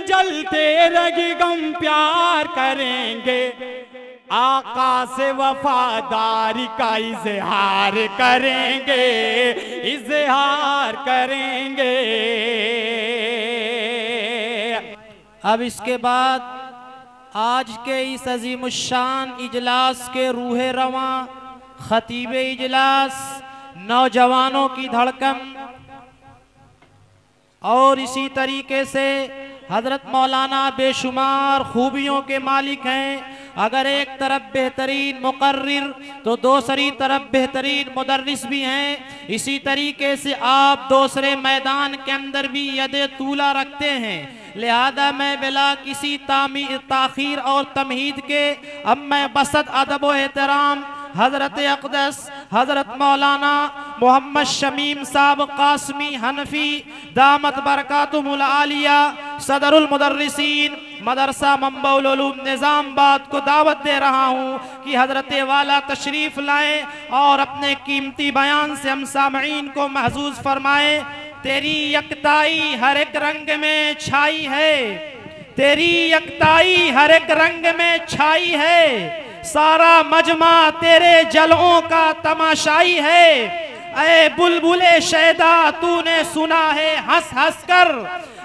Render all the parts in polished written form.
जलते रगे गम प्यार करेंगे, आका से वफादारी का इजहार करेंगे, इजहार करेंगे। अब इसके बाद आज के इस अजीमुशान इजलास के रूहे रवां खतीब इजलास, नौजवानों की धड़कन और इसी तरीके से हजरत मौलाना बेशुमार खूबियों के मालिक हैं। अगर एक तरफ बेहतरीन मुकर्रिर तो दूसरी तरफ बेहतरीन मुदर्रिस भी हैं। इसी तरीके से आप दूसरे मैदान के अंदर भी यदे तूला रखते हैं। लिहाजा मैं बिला किसी ताखीर और तमहीद के अब मैं बसत अदब व एहतराम हजरत अक़दस हजरत मौलाना मोहम्मद शमीम साहब कासमी हनफी दामत बरकातुहुल आलिया सदरुल मुदर्रिसीन मदरसा मंबउल उलूम निज़ामाबाद को दावत दे रहा हूँ कि हजरत वाला तशरीफ लाएं और अपने कीमती बयान से हम सामईन को महजूज फरमाएं। तेरी यकताई हर एक रंग में छाई है, तेरी यकताई हर एक रंग में छाई है, सारा मजमा तेरे जलओं का तमाशाई है। ऐ बुलबुले शैदा तूने सुना है हंस हंस कर,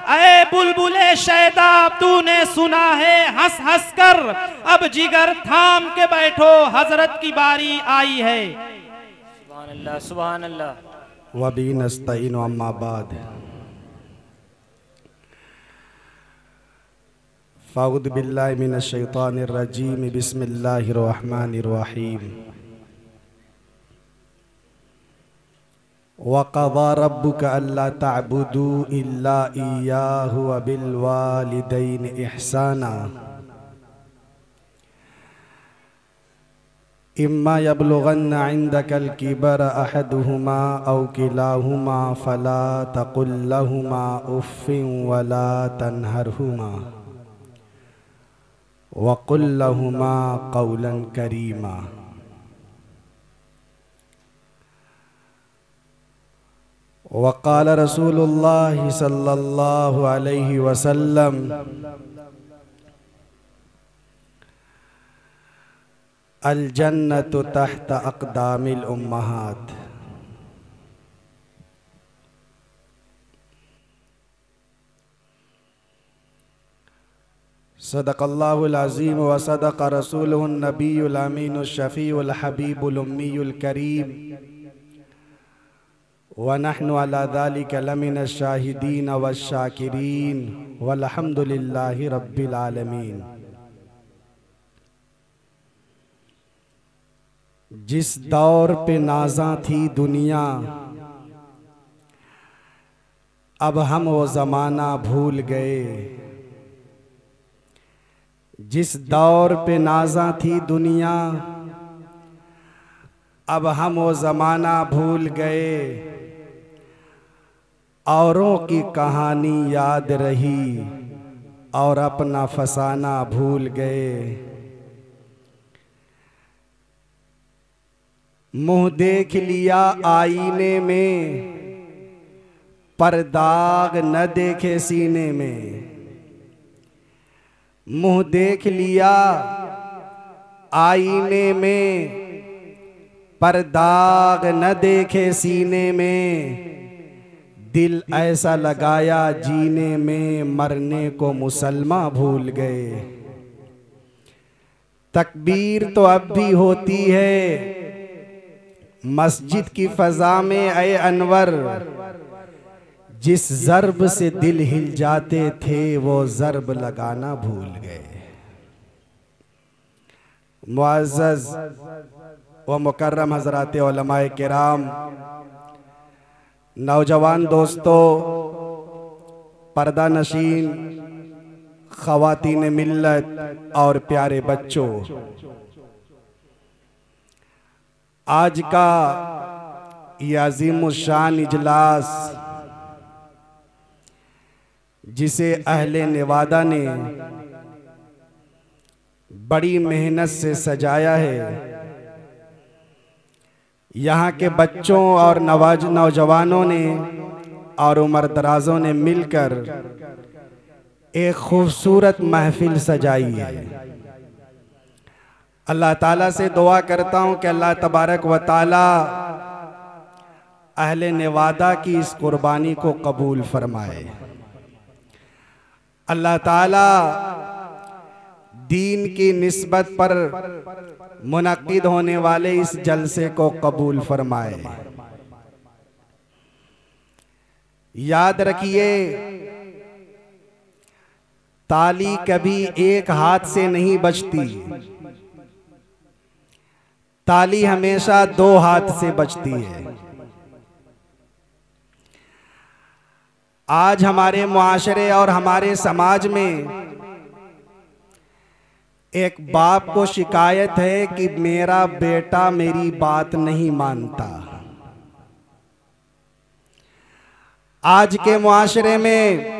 ऐ बुलबुले शैदा तूने सुना है हंस हंस कर, अब जिगर थाम के बैठो हजरत की बारी आई है। सुभान अल्लाह सुभान अल्लाह। वबी नस्तईन अम्मा बाद फ़अऊज़ु बिल्लाहि मिनश शैतानिर रजीम बिस्मिल्लाहिर रहमानिर रहीम। वक़ज़ा रब्बुका अल्ला तअबुदू इल्ला इय्याहु व बिल वालिदैनि इहसाना इम्मा यबलुगन्ना इंदकल किबर अहदुहुमा औ किलाहुमा फला तकुल लहुमा उफ़्फ़िन वला तन्हरहुमा वक़ुल लहुमा क़ौलन करीमा। वक़ाल रसूलुल्लाह सल्लल्लाहु अलैहि वसल्लम अल जन्नतु तहत अक़दामिल उम्महात। सदक़ल्लाहुल अज़ीम व सदक़ रसूलुहुन नबियुल अमीनुश शफ़ीउल हबीबुल उम्मीयुल करीम व नहनु अला ज़ालिका लमिनश शाहिदीन वश शाकिरीन वल्हम्दुलिल्लाहि रब्बिल आलमीन। जिस दौर पे नाज़ा थी दुनिया, अब हम वो ज़माना भूल गए। जिस दौर पे नाज़ा थी दुनिया, अब हम वो ज़माना भूल गए। औरों की कहानी याद रही और अपना फसाना भूल गए। मुँह देख लिया आईने में, पर दाग न देखे सीने में। मुँह देख लिया आईने में, पर दाग न देखे सीने में। दिल ऐसा लगाया जीने में, मरने को मुसलमान भूल गए। तकबीर तो अब भी होती है मस्जिद की फ़ज़ा में ऐ अनवर। जिस ज़र्ब से दिल हिल जाते थे वो ज़र्ब लगाना भूल गए। मुअज़्ज़ज़ व मुकर्रम हज़रात उलमाए किराम, नौजवान दोस्तों, पर्दा नशीन, ख़वातीन मिल्लत और प्यारे बच्चों, आज का ये अज़ीमुश्शान इजलास जिसे अहले नेवादा ने बड़ी मेहनत से सजाया है, यहाँ के बच्चों और नौजवानों ने और उम्र दराजों ने मिलकर एक खूबसूरत महफिल सजाई है। अल्लाह ताला से दुआ करता हूँ कि अल्लाह तबारक व ताला अहले नेवादा की इस कुर्बानी को कबूल फरमाए। अल्लाह ताला दीन की निस्बत पर मुनक्किद होने वाले इस जलसे को कबूल फरमाए। याद रखिए, ताली कभी एक हाथ से नहीं बजती, ताली हमेशा दो हाथ से बजती है। आज हमारे मुआशरे और हमारे समाज में एक बाप को शिकायत है कि मेरा बेटा मेरी बात नहीं मानता। आज के मुआशरे में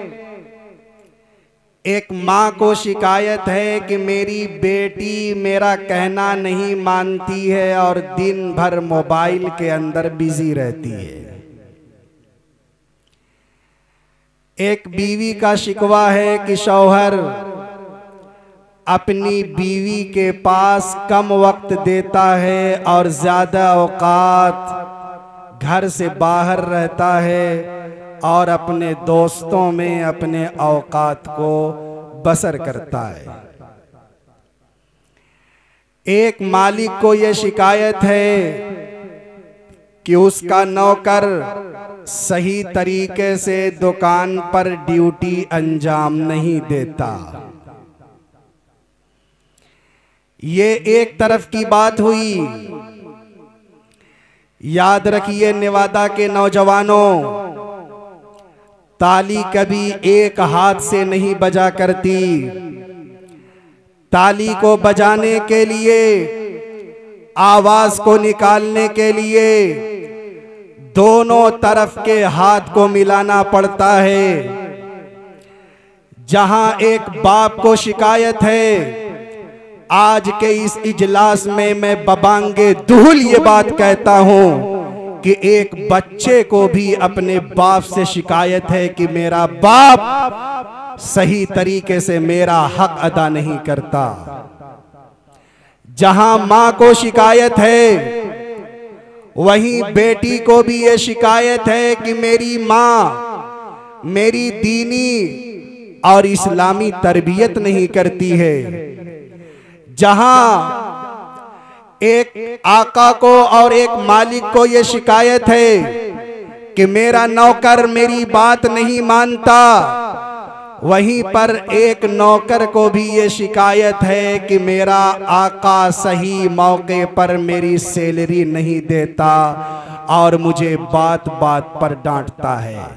एक माँ को शिकायत है कि मेरी बेटी मेरा कहना नहीं मानती है और दिन भर मोबाइल के अंदर बिजी रहती है। एक बीवी का शिकवा है कि शौहर अपनी बीवी के पास कम वक्त देता है और ज्यादा औकात घर से बाहर रहता है और अपने दोस्तों में अपने औकात को बसर करता है। एक मालिक को यह शिकायत है कि उसका नौकर सही तरीके से दुकान पर ड्यूटी अंजाम नहीं देता। ये एक तरफ की बात हुई। याद रखिए नेवादा के नौजवानों, ताली कभी एक हाथ से नहीं बजा करती। ताली को बजाने के लिए, आवाज को निकालने के लिए दोनों तरफ के हाथ को मिलाना पड़ता है। जहां एक बाप को शिकायत है, आज के इस इजलास में मैं बबांगे दुहुल ये बात कहता हूं कि एक बच्चे को भी अपने बाप से शिकायत है कि मेरा बाप सही तरीके से मेरा हक अदा नहीं करता। जहां मां को शिकायत है, वहीं बेटी को भी ये शिकायत है कि मेरी मां मेरी दीनी और इस्लामी तरबियत नहीं करती है। जहां एक आका को और एक मालिक को ये शिकायत है कि मेरा नौकर मेरी बात नहीं मानता, वहीं पर एक नौकर को भी ये शिकायत है कि मेरा आका सही मौके पर मेरी सैलरी नहीं देता और मुझे बात बात पर डांटता है।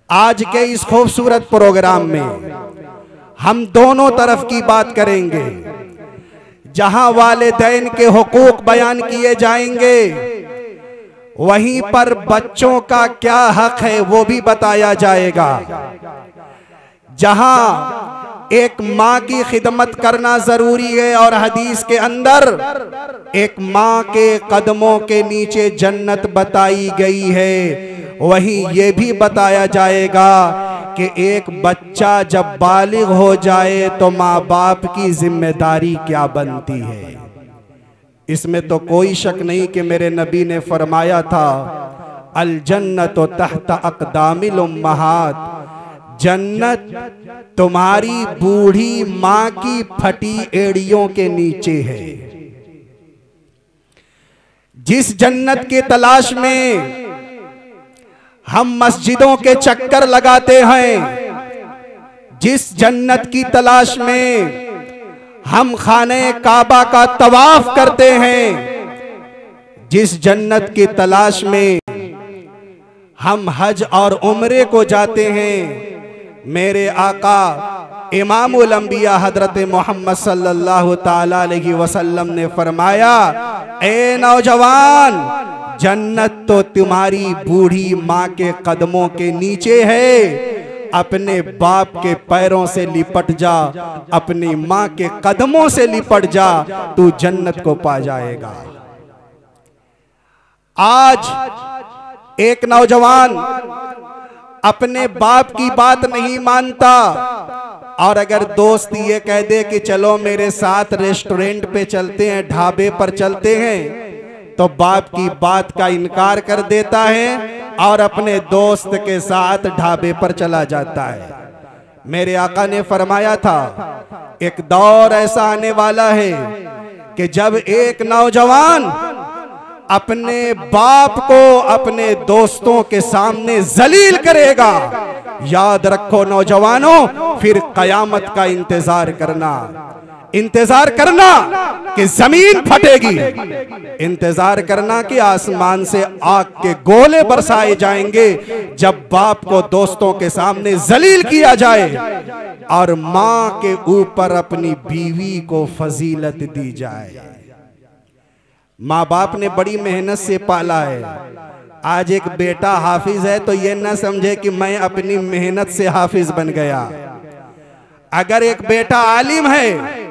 आज के इस खूबसूरत प्रोग्राम में हम दोनों तरफ की बात करेंगे। जहां वालिदैन के हुकूक बयान किए जाएंगे, वहीं पर बच्चों का क्या हक है वो भी बताया जाएगा। जहां एक माँ की खिदमत करना जरूरी है और हदीस के अंदर एक माँ के कदमों के नीचे जन्नत बताई गई है, वहीं ये भी बताया जाएगा कि एक बच्चा जब बालिग हो जाए तो माँ बाप की जिम्मेदारी क्या बनती है। इसमें तो कोई शक नहीं कि मेरे नबी ने फरमाया था, अल जन्नत तहत अक़दामिल उम्महात, जन्नत तुम्हारी बूढ़ी माँ की फटी एड़ियों के नीचे है। जिस जन्नत की तलाश में हम मस्जिदों के चक्कर लगाते हैं, जिस जन्नत की तलाश में हम खाने काबा का तवाफ करते हैं, जिस जन्नत की तलाश में हम हज और उम्रे को जाते हैं, मेरे आका इमामुल अंबिया हजरत मोहम्मद सल्लल्लाहु ताला अलैहि वसल्लम ने फरमाया, ए नौजवान, जन्नत तो तुम्हारी बूढ़ी माँ के कदमों के नीचे है। अपने बाप के पैरों से लिपट जा, अपनी माँ के कदमों से लिपट जा, तू जन्नत को पा जाएगा। आज एक नौजवान अपने बाप की बात नहीं मानता, और अगर दोस्त ये कह दे कि चलो मेरे साथ रेस्टोरेंट पे चलते हैं, ढाबे पर चलते हैं, तो बाप की बात का इनकार कर देता है और अपने दोस्त के साथ ढाबे पर चला जाता है। मेरे आका ने फरमाया था, एक दौर ऐसा आने वाला है कि जब एक नौजवान अपने बाप को अपने दोस्तों के सामने जलील करेगा, याद रखो नौजवानों, फिर कयामत का इंतजार करना कि जमीन फटेगी, इंतजार करना कि आसमान से आग के गोले बरसाए जाएंगे जब बाप को दोस्तों के सामने जलील किया जाए और मां के ऊपर अपनी बीवी को फजीलत दी जाए। माँ बाप ने बड़ी मेहनत से पाला है। आज एक बेटा हाफिज है तो ये ना समझे कि मैं अपनी मेहनत से हाफिज बन गया। अगर एक बेटा आलिम है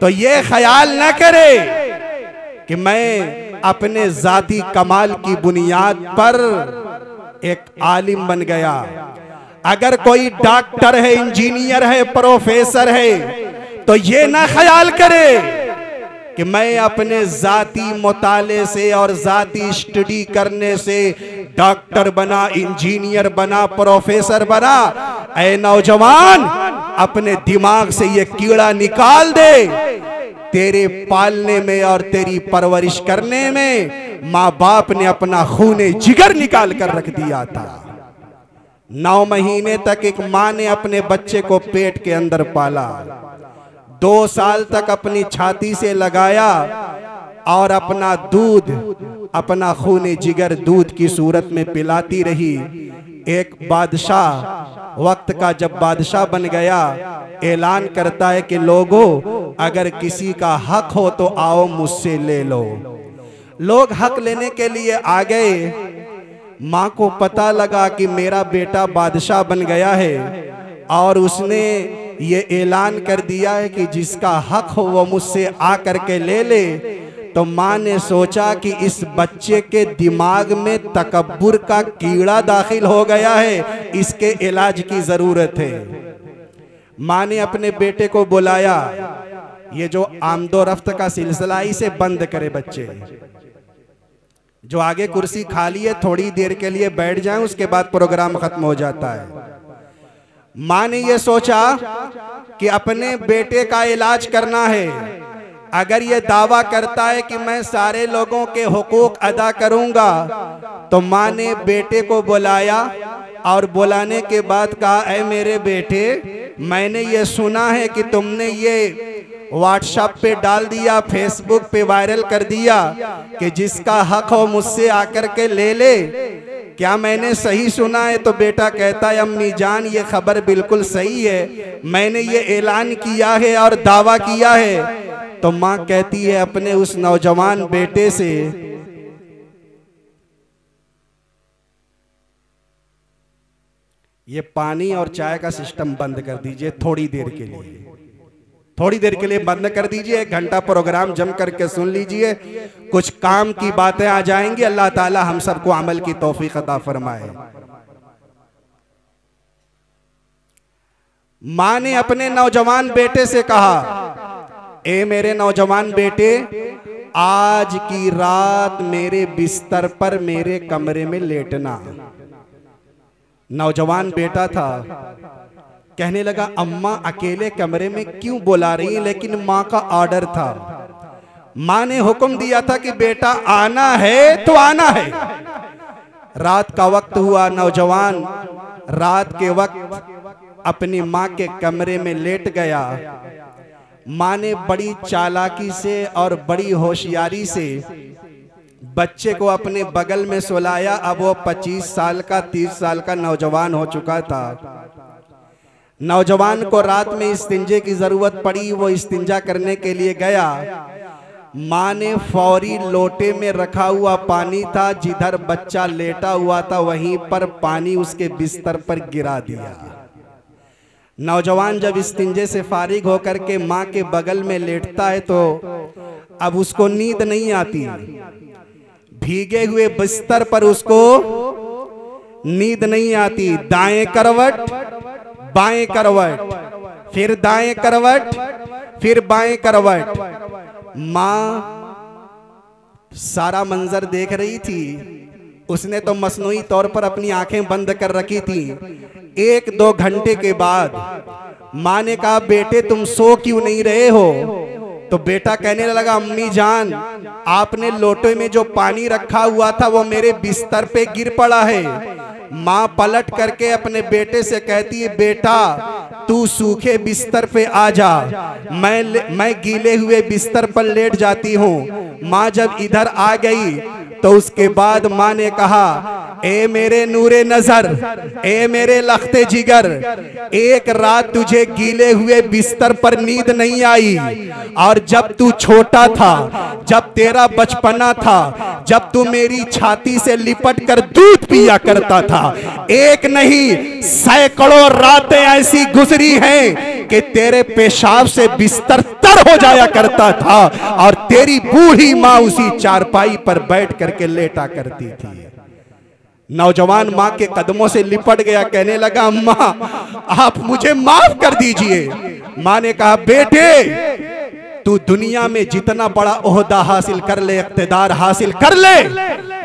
तो ये ख्याल न करे कि मैं अपने जाती कमाल की बुनियाद पर एक आलिम बन गया। अगर कोई डॉक्टर है, इंजीनियर है, प्रोफेसर है, तो ये ना ख्याल करे कि मैं अपने जाती मुताले से और जाती स्टडी करने से डॉक्टर बना, इंजीनियर बना, प्रोफेसर बना। ऐ नौजवान, अपने दिमाग से ये कीड़ा निकाल दे। तेरे पालने में और तेरी परवरिश करने में माँ बाप ने अपना खूने जिगर निकाल कर रख दिया था। 9 महीने तक एक माँ ने अपने बच्चे को पेट के अंदर पाला, 2 साल तक अपनी छाती से लगाया और अपना दूध, अपना खूने जिगर दूध की सूरत में पिलाती रही। एक बादशाह, वक्त का जब बादशाह बन गया, ऐलान करता है कि लोगों, अगर किसी का हक हो तो आओ मुझसे ले लो। लोग हक लेने के लिए आ गए। माँ को पता लगा कि मेरा बेटा बादशाह बन गया है और उसने ये ऐलान कर दिया है कि जिसका हक हो वो मुझसे आ करके ले ले। तो माँ ने सोचा कि इस बच्चे के दिमाग में तकब्बुर का कीड़ा दाखिल हो गया है, इसके इलाज की जरूरत है। माँ ने अपने बेटे को बुलाया, ये जो आमदो रफ्त का सिलसिला इसे बंद करे। बच्चे जो आगे कुर्सी खाली है थोड़ी देर के लिए बैठ जाएं, उसके बाद प्रोग्राम खत्म हो जाता है। माँ ने ये सोचा कि अपने बेटे का इलाज करना है। अगर ये दावा करता है कि मैं सारे लोगों के हुकूक अदा करूंगा, तो माँ ने बेटे को बुलाया और बुलाने के बाद कहा, ऐ मेरे बेटे, मैंने ये सुना है कि तुमने ये व्हाट्सएप पे डाल दिया, फेसबुक पे वायरल कर दिया कि जिसका हक हो मुझसे आकर के ले ले। क्या मैंने सही सुना है? तो बेटा कहता है, अम्मी जान ये खबर बिल्कुल सही है, मैंने ये ऐलान किया है और दावा किया है। तो माँ कहती है अपने उस नौजवान बेटे से, ये पानी और चाय का सिस्टम बंद कर दीजिए थोड़ी देर के लिए, थोड़ी देर के लिए बंद कर दीजिए। 1 घंटा प्रोग्राम जम करके सुन लीजिए, कुछ काम की बातें आ जाएंगी। अल्लाह ताला हम सबको अमल की तौफीक अता फरमाए। माँ ने अपने नौजवान बेटे से कहा, ए मेरे नौजवान बेटे, आज की रात मेरे बिस्तर पर मेरे कमरे में लेटना। नौजवान बेटा था, कहने लगा, अम्मा अकेले कमरे में क्यों बुला रही है? लेकिन माँ का ऑर्डर था, माँ ने हुक्म दिया था कि बेटा आना है तो आना है। रात का वक्त हुआ, नौजवान रात के वक्त अपनी माँ के कमरे में लेट गया। माँ ने बड़ी चालाकी से और बड़ी होशियारी से बच्चे को अपने बगल में सुलाया। अब वो 25 साल का 30 साल का नौजवान हो चुका था। नौजवान को रात में इस्तिंजे की जरूरत पड़ी, वो इस्तिंजा करने के लिए गया। माँ ने फौरी लोटे में रखा हुआ पानी था, जिधर बच्चा लेटा हुआ था वहीं पर पानी उसके बिस्तर पर गिरा दिया। नौजवान जब इस्तिंजे से फारिग होकर के माँ के बगल में लेटता है तो अब उसको नींद नहीं आती। भीगे हुए बिस्तर पर उसको नींद नहीं आती, दाएं करवट बाएं करवट, फिर दाएं करवट, फिर बाएं करवट। माँ सारा मंजर देख रही थी। उसने तो मसनूई तौर पर अपनी आंखें बंद कर रखी थी। 1-2 घंटे के बाद माँ ने कहा, बेटे तुम सो क्यों नहीं रहे हो? तो बेटा कहने लगा, अम्मी जान आपने लोटे में जो पानी रखा हुआ था वो मेरे बिस्तर पे गिर पड़ा है। माँ पलट करके अपने बेटे से कहती है, बेटा तू सूखे बिस्तर पे आ जा, मैं गीले हुए बिस्तर पर लेट जाती हूँ। माँ जब इधर आ गई तो उसके बाद माँ ने कहा, ए मेरे नूरे नजर, ए मेरे लख्ते जिगर, एक रात तुझे गीले हुए बिस्तर पर नींद नहीं आई, और जब तू छोटा था, जब तेरा बचपना था, जब तू मेरी छाती से लिपट कर दूध पिया करता था, एक नहीं सैकड़ों रातें ऐसी गुजरी हैं कि तेरे पेशाब से बिस्तर तर हो जाया करता था और तेरी बूढ़ी माँ उसी चारपाई पर बैठ करके लेटा करती थी। नौजवान माँ के कदमों से लिपट गया, कहने लगा, अम्मा आप मुझे माफ कर दीजिए। माँ ने कहा, बेटे तू दुनिया में जितना बड़ा ओहदा हासिल कर ले, इख्तिदार हासिल कर ले,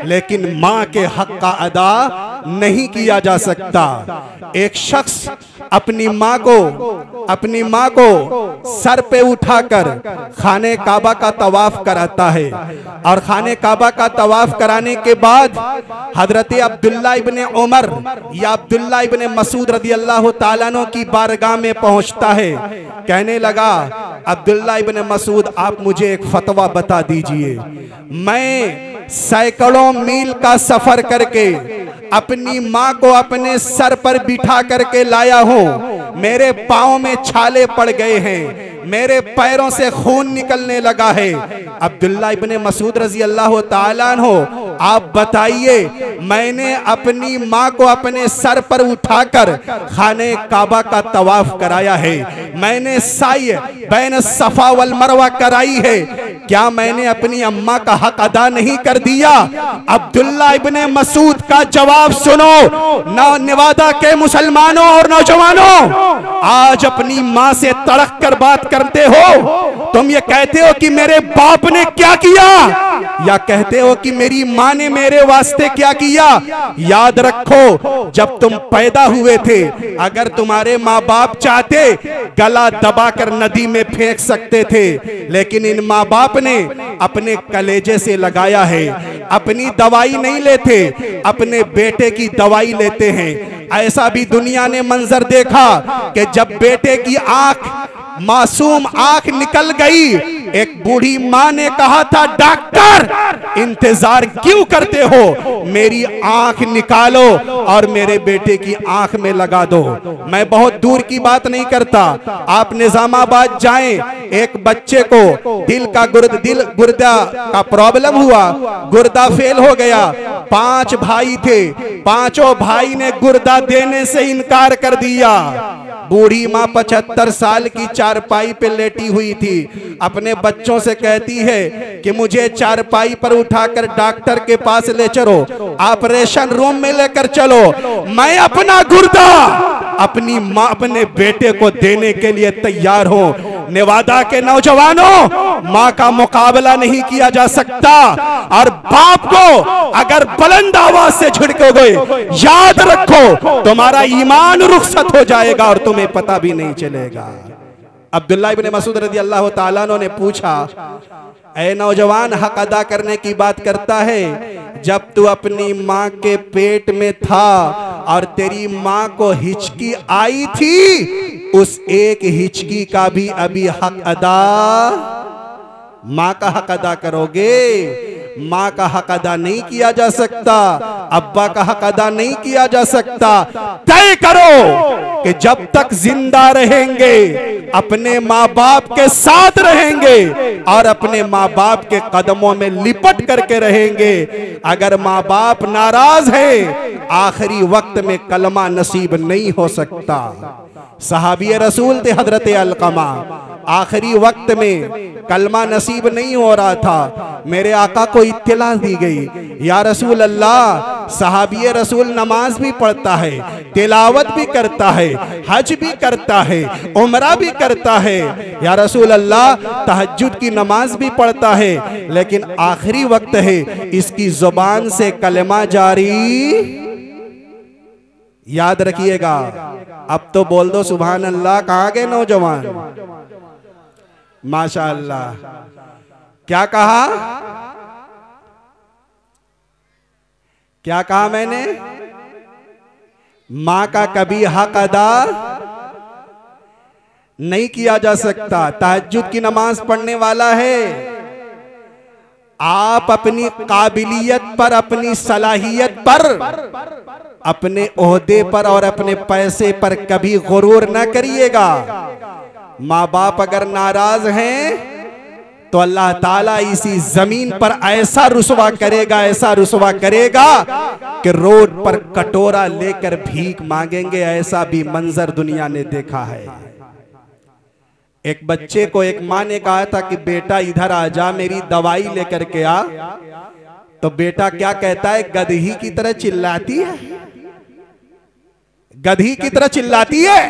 लेकिन माँ के हक का अदा नहीं किया जा सकता। एक शख्स अपनी माँ को सर पे उठाकर खाने काबा का तवाफ कराता है, और खाने काबा का तवाफ कराने के बाद हजरत अब्दुल्ला इब्ने उमर या अब्दुल्ला इब्ने मसूद रज़ी अल्लाह ताला अन्हु की बारगाह में पहुंचता है। कहने लगा, अब्दुल्ला इब्ने मसूद आप मुझे एक फतवा बता दीजिए। मैं सैकड़ों मील का सफर करके अपनी माँ को अपने सर पर बिठा करके लाया हूँ, मेरे पाँव में छाले पड़ गए हैं, मेरे पैरों से खून निकलने लगा है। अब्दुल्ला इब्ने मसूद रज़ी अल्लाह ताला अन्हु, आप बताइए, मैंने अपनी माँ को अपने सर पर उठाकर खाने काबा का तवाफ कराया है, मैंने साई बैन सफा वल मरवा कराई है, क्या मैंने अपनी अम्मा का हक अदा नहीं कर दिया? अब्दुल्ला इब्ने मसूद का जवाब सुनो, नेवादा के मुसलमानों और नौजवानों, आज अपनी माँ से तड़क कर बात करते हो। तुम ये कहते हो कि मेरे बाप ने क्या किया, या कहते हो कि मेरी माँ ने मेरे वास्ते क्या किया? याद रखो, जब तुम पैदा हुए थे, अगर तुम्हारे माँ बाप चाहते गला दबाकर नदी में फेंक सकते थे, लेकिन इन माँ बाप ने अपने कलेजे से लगाया है। अपनी दवाई नहीं लेते, अपने बेटे की दवाई लेते हैं। ऐसा भी दुनिया ने मंजर देखा कि जब बेटे की मासूम आंख निकल गई, एक बूढ़ी माँ ने कहा था, डॉक्टर इंतजार क्यों करते हो, मेरी आंख निकालो और मेरे बेटे की आंख में लगा दो। मैं बहुत दूर की बात नहीं करता, आप निजामाबाद जाएं, एक बच्चे को दिल गुर्दा का प्रॉब्लम हुआ, गुर्दा फेल हो गया। 5 भाई थे, पांचों भाई ने गुर्दा देने से इनकार कर दिया। बूढ़ी माँ 75 साल की चारपाई पे लेटी हुई थी, अपने बच्चों से कहती है कि मुझे चारपाई पर उठाकर डॉक्टर के पास ले चलो, ऑपरेशन रूम में लेकर चलो, मैं अपना गुर्दा अपनी माँ अपने बेटे को देने के लिए तैयार हूँ। नेवादा के नौजवानों, माँ का मुकाबला नहीं किया जा सकता, और बाप को अगर बुलंद आवाज से झिड़कोगे, याद रखो तुम्हारा ईमान रुखसत हो जाएगा और तुम्हें पता भी नहीं चलेगा। अब्दुल्ला इब्ने मसूद रज़ी अल्लाह ताला अन्हु ने पूछा, ऐ नौजवान, हक अदा करने की बात करता है, जब तू अपनी माँ के पेट में था और तेरी माँ को हिचकी आई थी, उस एक हिचकी का भी अभी हक अदा, माँ का हक अदा करोगे? माँ का हक अदा नहीं किया जा सकता, अब्बा का हक अदा नहीं किया जा सकता। तय करो कि जब तक जिंदा रहेंगे अपने माँ बाप के साथ रहेंगे और अपने माँ बाप के कदमों में लिपट करके रहेंगे। अगर माँ बाप नाराज है, आखिरी वक्त में कलमा नसीब नहीं हो सकता। सहाबी रसूल थे हजरत अलकमा। आखिरी वक्त में कलमा नसीब नहीं हो रहा था, मेरे आका को इत्तला दी गई, या रसूल अल्लाह, सहाबी रसूल नमाज भी पढ़ता है, तिलावत भी करता है, हज भी करता है, उमरा भी करता है, या रसूल अल्लाह तहज्जुद की नमाज भी पढ़ता है, लेकिन आखिरी वक्त है, इसकी जुबान से कलमा जारी। याद रखिएगा, अब तो बोल दो सुभान अल्लाह। कहाँ गए नौजवान? माशाअल्लाह। क्या कहा? क्या कहा मैंने? मां का कभी हक अदा नहीं किया जा सकता। तहज्जुद की नमाज पढ़ने वाला है, आप अपनी काबिलियत पर, अपनी सलाहियत पर, अपने ओहदे पर और अपने पैसे पर कभी गुरूर न करिएगा। माँ बाप अगर नाराज हैं तो अल्लाह ताला इसी जमीन पर ऐसा रुसवा करेगा, ऐसा रुसवा करेगा कि रोड पर कटोरा लेकर भीख मांगेंगे। ऐसा भी मंजर दुनिया ने देखा है। एक बच्चे को एक माँ ने कहा था कि बेटा इधर आ जा, मेरी दवाई लेकर के आ। तो बेटा क्या कहता है? गधी की तरह चिल्लाती है, गधी की तरह चिल्लाती है।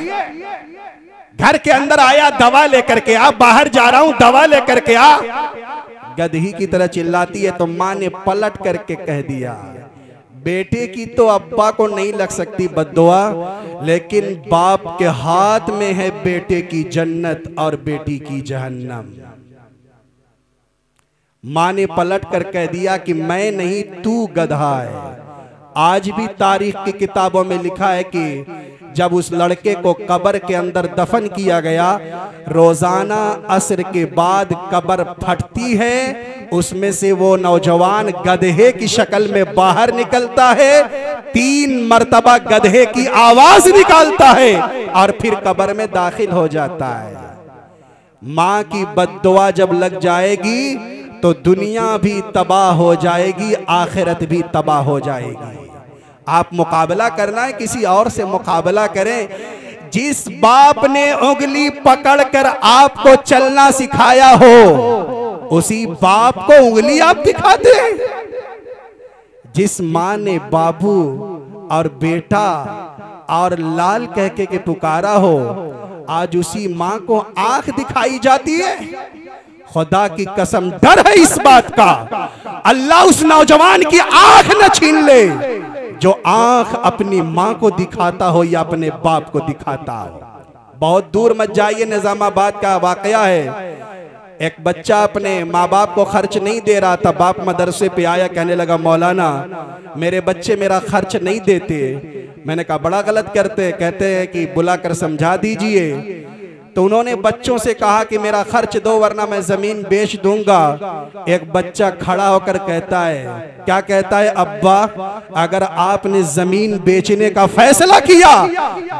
घर के अंदर आया, दवा लेकर के आ, बाहर जा रहा हूं, दवा लेकर के आ। गधी की तरह चिल्लाती है। तो माँ ने पलट करके कह दिया, बेटे की तो अब्बा को नहीं लग सकती बद्दुआ, लेकिन बाप के हाथ में है बेटे की जन्नत और बेटी की जहन्नम। माँ ने पलट कर कह दिया कि मैं नहीं, तू गधा है। आज भी तारीख की किताबों में लिखा है कि जब उस लड़के को कब्र के अंदर दफन किया गया, रोजाना असर के बाद कब्र फटती है, उसमें से वो नौजवान गधे की शक्ल में बाहर निकलता है, 3 मर्तबा गधे की आवाज निकालता है और फिर कब्र में दाखिल हो जाता है। माँ की बद्दुआ जब लग जाएगी तो दुनिया भी तबाह हो जाएगी, आखिरत भी तबाह हो जाएगी। आप मुकाबला करना है, किसी और से मुकाबला करें। जिस बाप ने उंगली पकड़कर आपको चलना सिखाया हो, उसी बाप को उंगली आप दिखाते हैं। जिस माँ ने बाबू और बेटा और लाल कह के पुकारा हो, आज उसी माँ को आंख दिखाई जाती है। खुदा की कसम, डर है इस बात का, अल्लाह उस नौजवान की आंख न छीन ले जो आंख अपनी मां को दिखाता हो या अपने बाप को दिखाता हो। बहुत दूर मत जाइए, निजामाबाद का वाकया है। एक बच्चा अपने माँ बाप को खर्च नहीं दे रहा था, बाप मदरसे पे आया, कहने लगा मौलाना मेरे बच्चे मेरा खर्च नहीं देते। मैंने कहा बड़ा गलत करते, कहते हैं कि बुलाकर समझा दीजिए। तो उन्होंने बच्चों से कहा कि मेरा खर्च दो वरना मैं जमीन बेच दूंगा। एक बच्चा खड़ा होकर कहता है, क्या कहता है? अब्बा अगर आपने जमीन बेचने का फैसला किया,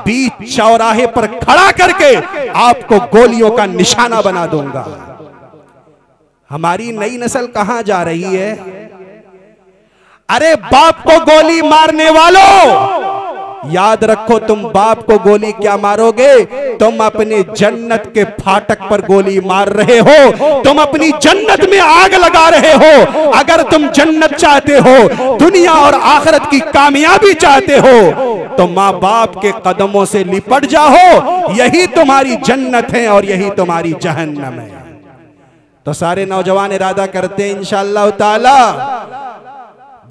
बीच चौराहे पर खड़ा करके आपको गोलियों का निशाना बना दूंगा। हमारी नई नस्ल कहां जा रही है? अरे बाप को गोली मारने वालों, याद रखो, तुम बाप को गोली क्या मारोगे? तुम अपने जन्नत के फाटक पर गोली मार रहे हो, तुम अपनी जन्नत में आग लगा रहे हो। अगर तुम जन्नत चाहते हो, दुनिया और आखिरत की कामयाबी चाहते हो, तो माँ बाप के कदमों से लिपट जाओ। यही तुम्हारी जन्नत है और यही तुम्हारी जहन्नम है। तो सारे नौजवान इरादा करते हैं इंशाअल्लाह ताला,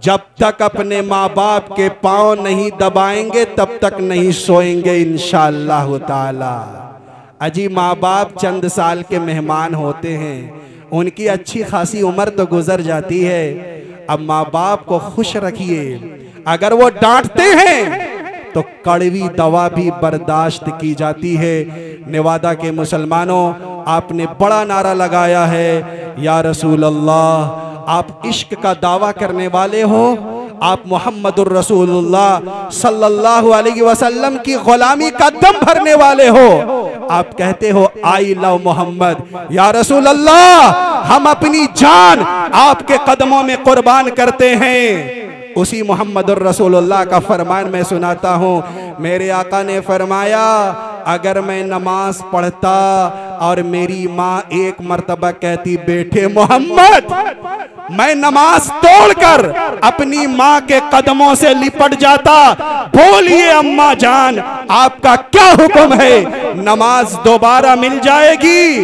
जब तक अपने माँ बाप के पांव नहीं दबाएंगे तब तक नहीं सोएंगे इंशाअल्लाह ताला। अजी माँ बाप चंद साल के मेहमान होते हैं, उनकी अच्छी खासी उम्र तो गुजर जाती है। अब माँ बाप को खुश रखिए। अगर वो डांटते हैं तो कड़वी दवा भी बर्दाश्त की जाती है। नेवादा के मुसलमानों, आपने बड़ा नारा लगाया है, या रसूल अल्लाह, आप इश्क का दावा करने वाले हो, आप मोहम्मदुर रसूलुल्लाह सल्लल्लाहु अलैहि वसल्लम की गुलामी का दम भरने वाले हो। आप कहते हो आई लव मोहम्मद, या रसूल अल्लाह हम अपनी जान आपके कदमों में कुर्बान करते हैं। उसी मोहम्मदुर रसूलुल्लाह का फरमान मैं सुनाता हूँ। मेरे आका ने फरमाया, अगर मैं नमाज पढ़ता और मेरी माँ एक मर्तबा कहती, बेटे मोहम्मद, मैं नमाज तोड़कर अपनी माँ के कदमों से लिपट जाता, बोलिए अम्मा जान आपका क्या हुक्म है? नमाज दोबारा मिल जाएगी,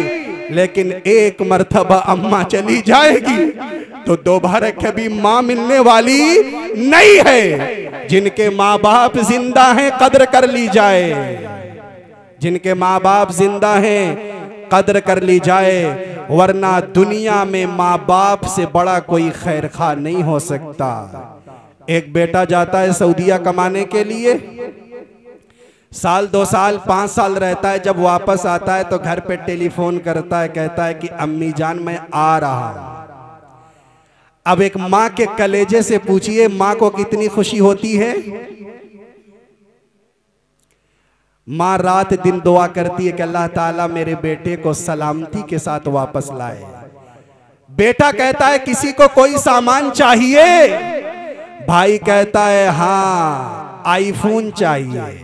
लेकिन एक मर्तबा अम्मा चली जाएगी तो दोबारा कभी माँ मिलने वाली नहीं है। जिनके माँ बाप जिंदा हैं कद्र कर ली जाए, जिनके माँ बाप जिंदा हैं कद्र कर ली जाए, वरना दुनिया में माँ बाप से बड़ा कोई खैर खा नहीं हो सकता। एक बेटा जाता है सऊदीया कमाने के लिए, साल 2 साल 5 साल रहता है, जब वापस आता है तो घर पे टेलीफोन करता है, कहता है कि अम्मी जान मैं आ रहा हूं। अब एक माँ के कलेजे से पूछिए माँ को कितनी खुशी होती है। माँ रात दिन दुआ करती है कि अल्लाह ताला मेरे बेटे को सलामती के साथ वापस लाए। बेटा कहता है किसी को कोई सामान चाहिए, भाई कहता है हाँ आईफोन चाहिए,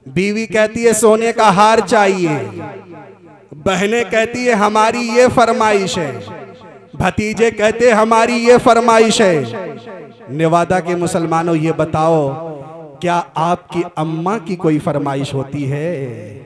बीवी कहती है सोने का हार चाहिए, बहनें कहती है हमारी ये फरमाइश है, भतीजे कहते हमारी ये फरमाइश है। नेवादा के मुसलमानों ये बताओ, क्या आपकी अम्मा की कोई फरमाइश होती है?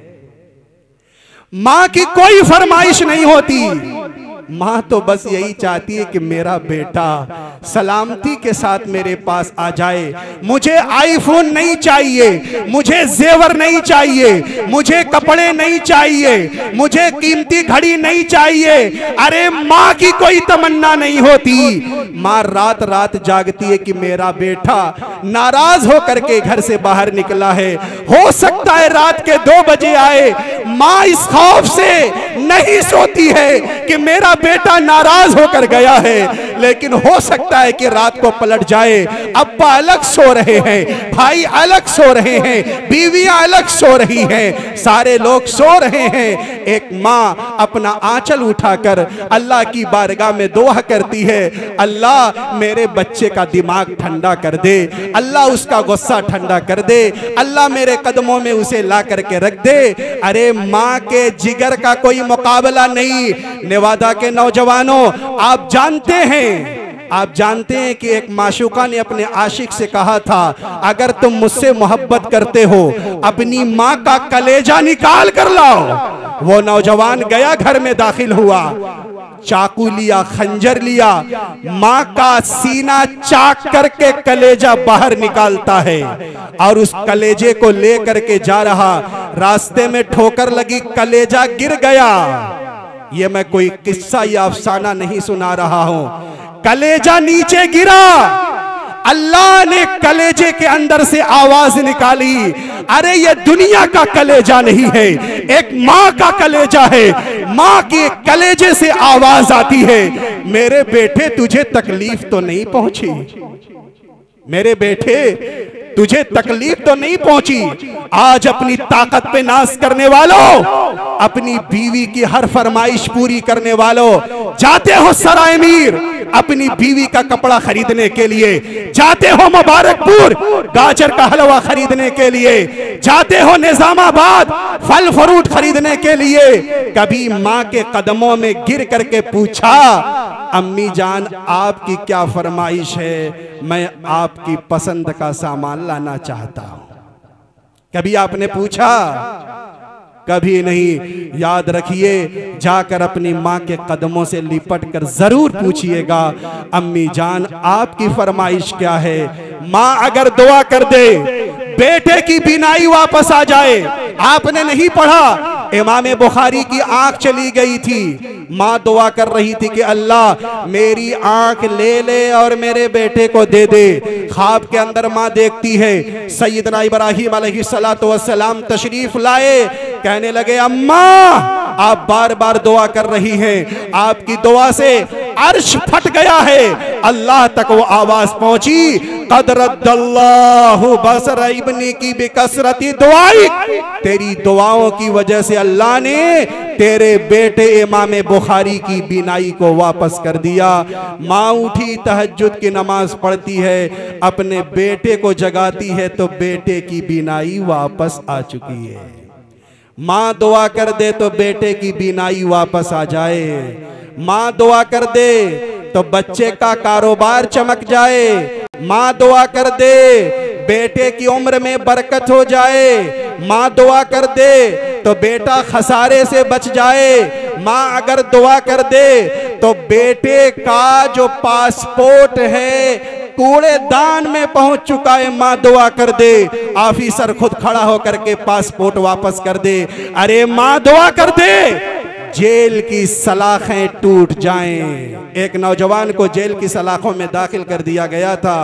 मां की कोई फरमाइश नहीं होती। माँ तो बस यही चाहती है कि मेरा बेटा सलामती के साथ मेरे पास आ जाए। मुझे आईफोन नहीं चाहिए, मुझे जेवर नहीं चाहिए, मुझे कपड़े नहीं चाहिए, मुझे कीमती घड़ी नहीं चाहिए। अरे माँ की कोई तमन्ना नहीं होती। माँ रात रात जागती है कि मेरा बेटा नाराज होकर के घर से बाहर निकला है, हो सकता है रात के 2 बजे आए। माँ इस खौफ से नहीं सोती है कि मेरा बेटा नाराज होकर गया है, लेकिन हो सकता है कि रात को पलट जाए। अब्बा अलग सो रहे हैं, भाई अलग सो रहे हैं, बीवियां अलग सो रही हैं, सारे लोग सो रहे हैं। एक माँ अपना आंचल उठाकर अल्लाह की बारगाह में दुआ करती है, अल्लाह मेरे बच्चे का दिमाग ठंडा कर दे, अल्लाह उसका गुस्सा ठंडा कर दे, अल्लाह मेरे कदमों में उसे ला करके रख दे। अरे माँ के जिगर का कोई मुकाबला नहीं। नेवादा के नौजवानों, आप जानते हैं कि एक माशूका ने अपने आशिक से कहा था, अगर तुम मुझसे मोहब्बत करते हो अपनी माँ का कलेजा निकाल कर लाओ। वो नौजवान गया, घर में दाखिल हुआ, चाकू लिया, खंजर लिया, माँ का सीना चाक करके कलेजा बाहर निकालता है और उस कलेजे को ले करके जा रहा। रास्ते में ठोकर लगी, कलेजा गिर गया। ये मैं कोई किस्सा या अफसाना नहीं सुना रहा हूं, कलेजा नीचे गिरा। अल्लाह ने कलेजे के अंदर से आवाज निकाली, अरे ये दुनिया का कलेजा नहीं है, एक माँ का कलेजा है। माँ के कलेजे से आवाज आती है, मेरे बेटे तुझे तकलीफ तो नहीं पहुंची, मेरे बेटे तुझे तकलीफ तो नहीं पहुंची। आज अपनी ताकत पे नाज करने वालों, अपनी बीवी की हर फरमाइश पूरी करने वालों, जाते हो सराय मीर अपनी बीवी का कपड़ा खरीदने के लिए, जाते हो मुबारकपुर गाजर का हलवा खरीदने के लिए, जाते हो निजामाबाद फल फ्रूट खरीदने के लिए, कभी माँ के कदमों में गिर करके पूछा, अम्मी जान आपकी क्या फरमाइश है, मैं आपकी पसंद का सामान लाना चाहता हूं? कभी आपने पूछा? कभी नहीं। याद रखिए, जाकर अपनी माँ के कदमों से लिपट कर जरूर पूछिएगा, अम्मी जान आपकी फरमाइश क्या है? माँ अगर दुआ कर दे बेटे की बीनाई वापस आ जाए। आपने नहीं पढ़ा, इमाम बुखारी की आंख चली गई थी, माँ दुआ कर रही थी कि अल्लाह मेरी आंख ले ले और मेरे बेटे को दे दे। ख्वाब के अंदर माँ देखती है सैयदना इब्राहिम अलैहिस्सलातु वस्सलाम तशरीफ लाए, कहने लगे अम्मा आप बार बार दुआ कर रही हैं, आपकी दुआ से अर्श फट गया है, अल्लाह तक वो आवाज पहुंची, क़दरद्दल्लाहु बसर इब्नी की बिकसरती दुआई, तेरी दुआओं की वजह से अल्लाह ने तेरे बेटे इमाम बुखारी की बीनाई को वापस कर दिया। माँ उठी तहज्जुद की नमाज पढ़ती है, अपने बेटे को जगाती है तो बेटे की बीनाई वापस आ चुकी है। माँ दुआ कर दे तो बेटे की बीनाई वापस आ जाए, माँ दुआ कर दे तो बच्चे का कारोबार चमक जाए, माँ दुआ कर दे बेटे की उम्र में बरकत हो जाए, माँ दुआ कर दे तो बेटा खसारे से बच जाए, माँ अगर दुआ कर दे तो बेटे का जो पासपोर्ट है कूड़ेदान में पहुंच चुका है, माँ दुआ कर दे ऑफिसर खुद खड़ा होकर के पासपोर्ट वापस कर दे। अरे माँ दुआ कर दे जेल की सलाखें टूट जाएं। एक नौजवान को जेल की सलाखों में दाखिल कर दिया गया था,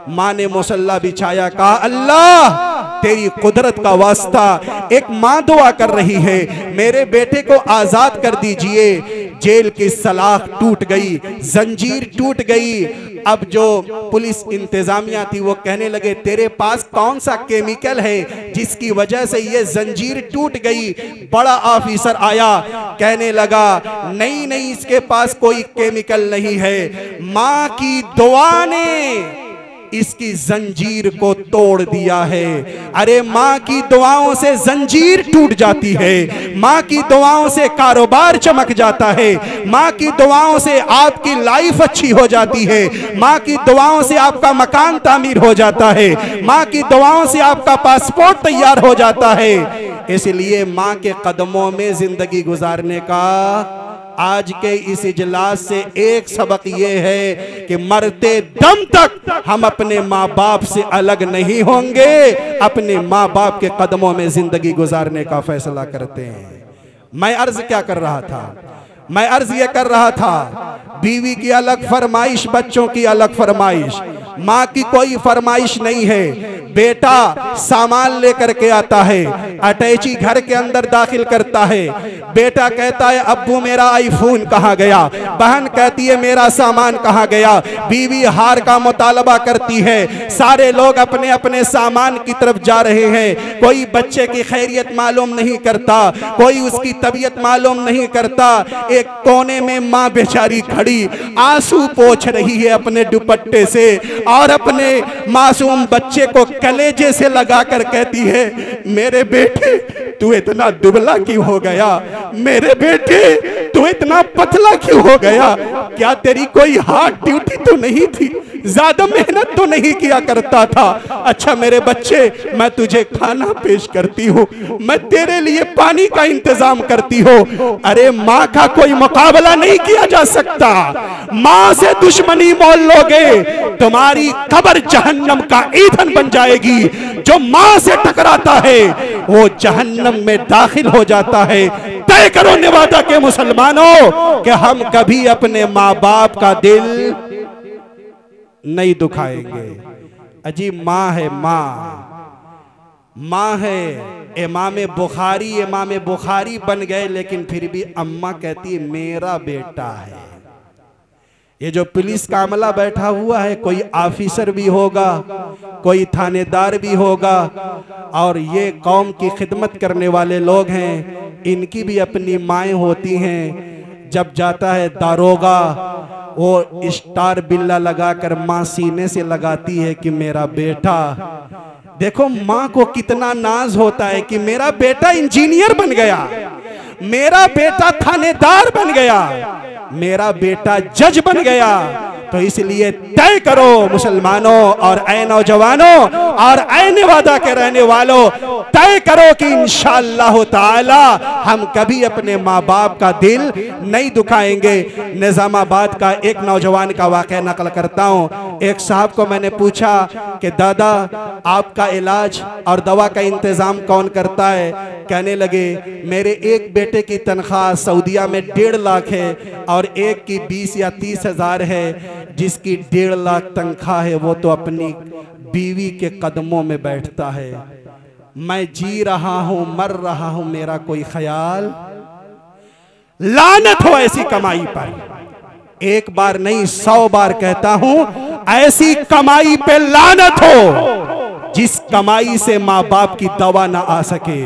माँ ने मुसल्ला बिछाया, कहा अल्लाह तेरी कुदरत का वास्ता, एक माँ दुआ कर रही है मेरे बेटे को आजाद कर दीजिए। जेल की सलाख टूट गई, जंजीर टूट गई। अब जो पुलिस इंतजामिया थी वो कहने लगे तेरे पास कौन सा केमिकल है जिसकी वजह से ये जंजीर टूट गई। बड़ा ऑफिसर आया, कहने लगा नहीं नहीं इसके पास कोई केमिकल नहीं है, माँ की दुआ ने इसकी जंजीर को तोड़ दिया है। अरे माँ की दुआओं से जंजीर टूट जाती है, माँ की दुआओं से कारोबार चमक जाता है, माँ की दुआओं से आपकी लाइफ अच्छी हो जाती है, माँ की दुआओं से आपका मकान तामीर हो जाता है, माँ की दुआओं से आपका पासपोर्ट तैयार हो जाता है। इसलिए माँ के कदमों में जिंदगी गुजारने का आज के इस इजलास से एक सबक ये है कि मरते दम तक हम अपने माँ बाप से अलग नहीं होंगे, अपने माँ बाप के कदमों में जिंदगी गुजारने का फैसला करते हैं। मैं अर्ज क्या कर रहा था, मैं अर्ज ये कर रहा था बीवी की अलग फरमाइश, बच्चों की अलग फरमाइश, माँ की कोई फरमाइश नहीं है। बेटा सामान लेकर के आता है, अटैची घर के अंदर दाखिल करता है, बेटा कहता है अब्बू मेरा आईफोन कहाँ गया, बहन कहती है मेरा सामान कहाँ गया, बीवी हार का मुतालबा करती है, सारे लोग अपने अपने सामान की तरफ जा रहे हैं। कोई बच्चे की खैरियत मालूम नहीं करता, कोई उसकी तबीयत मालूम नहीं करता। एक कोने में माँ बेचारी खड़ी आंसू पोंछ रही है अपने दुपट्टे से और अपने मासूम बच्चे को कलेजे से लगाकर कहती है मेरे बेटे तू इतना दुबला क्यों हो गया, मेरे बेटे तू इतना पतला क्यों हो गया, क्या तेरी कोई हार्ट ड्यूटी तो नहीं थी, ज्यादा मेहनत तो नहीं किया करता था। अच्छा मेरे बच्चे मैं तुझे खाना पेश करती हूँ, मैं तेरे लिए पानी का इंतजाम करती हूँ। अरे माँ का कोई मुकाबला नहीं किया जा सकता, माँ से दुश्मनी मोल लोगे तुम्हारी कब्र जहन्नम का ईंधन बन जाएगी। जो माँ से टकराता है वो जहन्नम में दाखिल हो जाता है। तय करो निवादा के मुसलमानों कि हम कभी अपने माँ बाप का दिल नहीं दुखाएंगे। अजीब माँ है, माँ है। इमाम बुखारी बन गए लेकिन फिर भी अम्मा कहती है मेरा बेटा है। ये जो पुलिस का अमला बैठा हुआ है कोई ऑफिसर भी होगा, कोई थानेदार भी होगा, और ये कौम की खिदमत करने वाले लोग हैं, इनकी भी अपनी माएँ होती हैं। जब जाता है दारोगा वो स्टार बिल्ला लगाकर माँ सीने से लगाती है कि मेरा बेटा। देखो माँ को कितना नाज होता है कि मेरा बेटा इंजीनियर बन गया, मेरा बेटा थानेदार बन गया, मेरा बेटा जज बन गया। तो इसलिए तय करो मुसलमानों और ऐ नौजवानों और ऐ नेवादा के रहने वालों, तय करो कि इंशाअल्लाह ताला हम कभी अपने माँ बाप का दिल नहीं दुखाएंगे। निजामाबाद का एक नौजवान का वाक़या नकल करता हूँ। एक साहब को मैंने पूछा कि दादा आपका इलाज और दवा का इंतजाम कौन करता है? कहने लगे मेरे एक बेटे की तनख्वाह सऊदिया में 1.5 लाख है और एक की 20 या 30 हज़ार है। जिसकी 1.5 लाख तनख्वाह है वो तो अपनी बीवी के कदमों में बैठता है। मैं जी रहा हूं, मर रहा हूं, मेरा कोई ख्याल। लानत हो ऐसी कमाई पर। एक बार नहीं 100 बार कहता हूं, ऐसी कमाई पे लानत हो जिस कमाई से माँ बाप की दवा ना आ सके।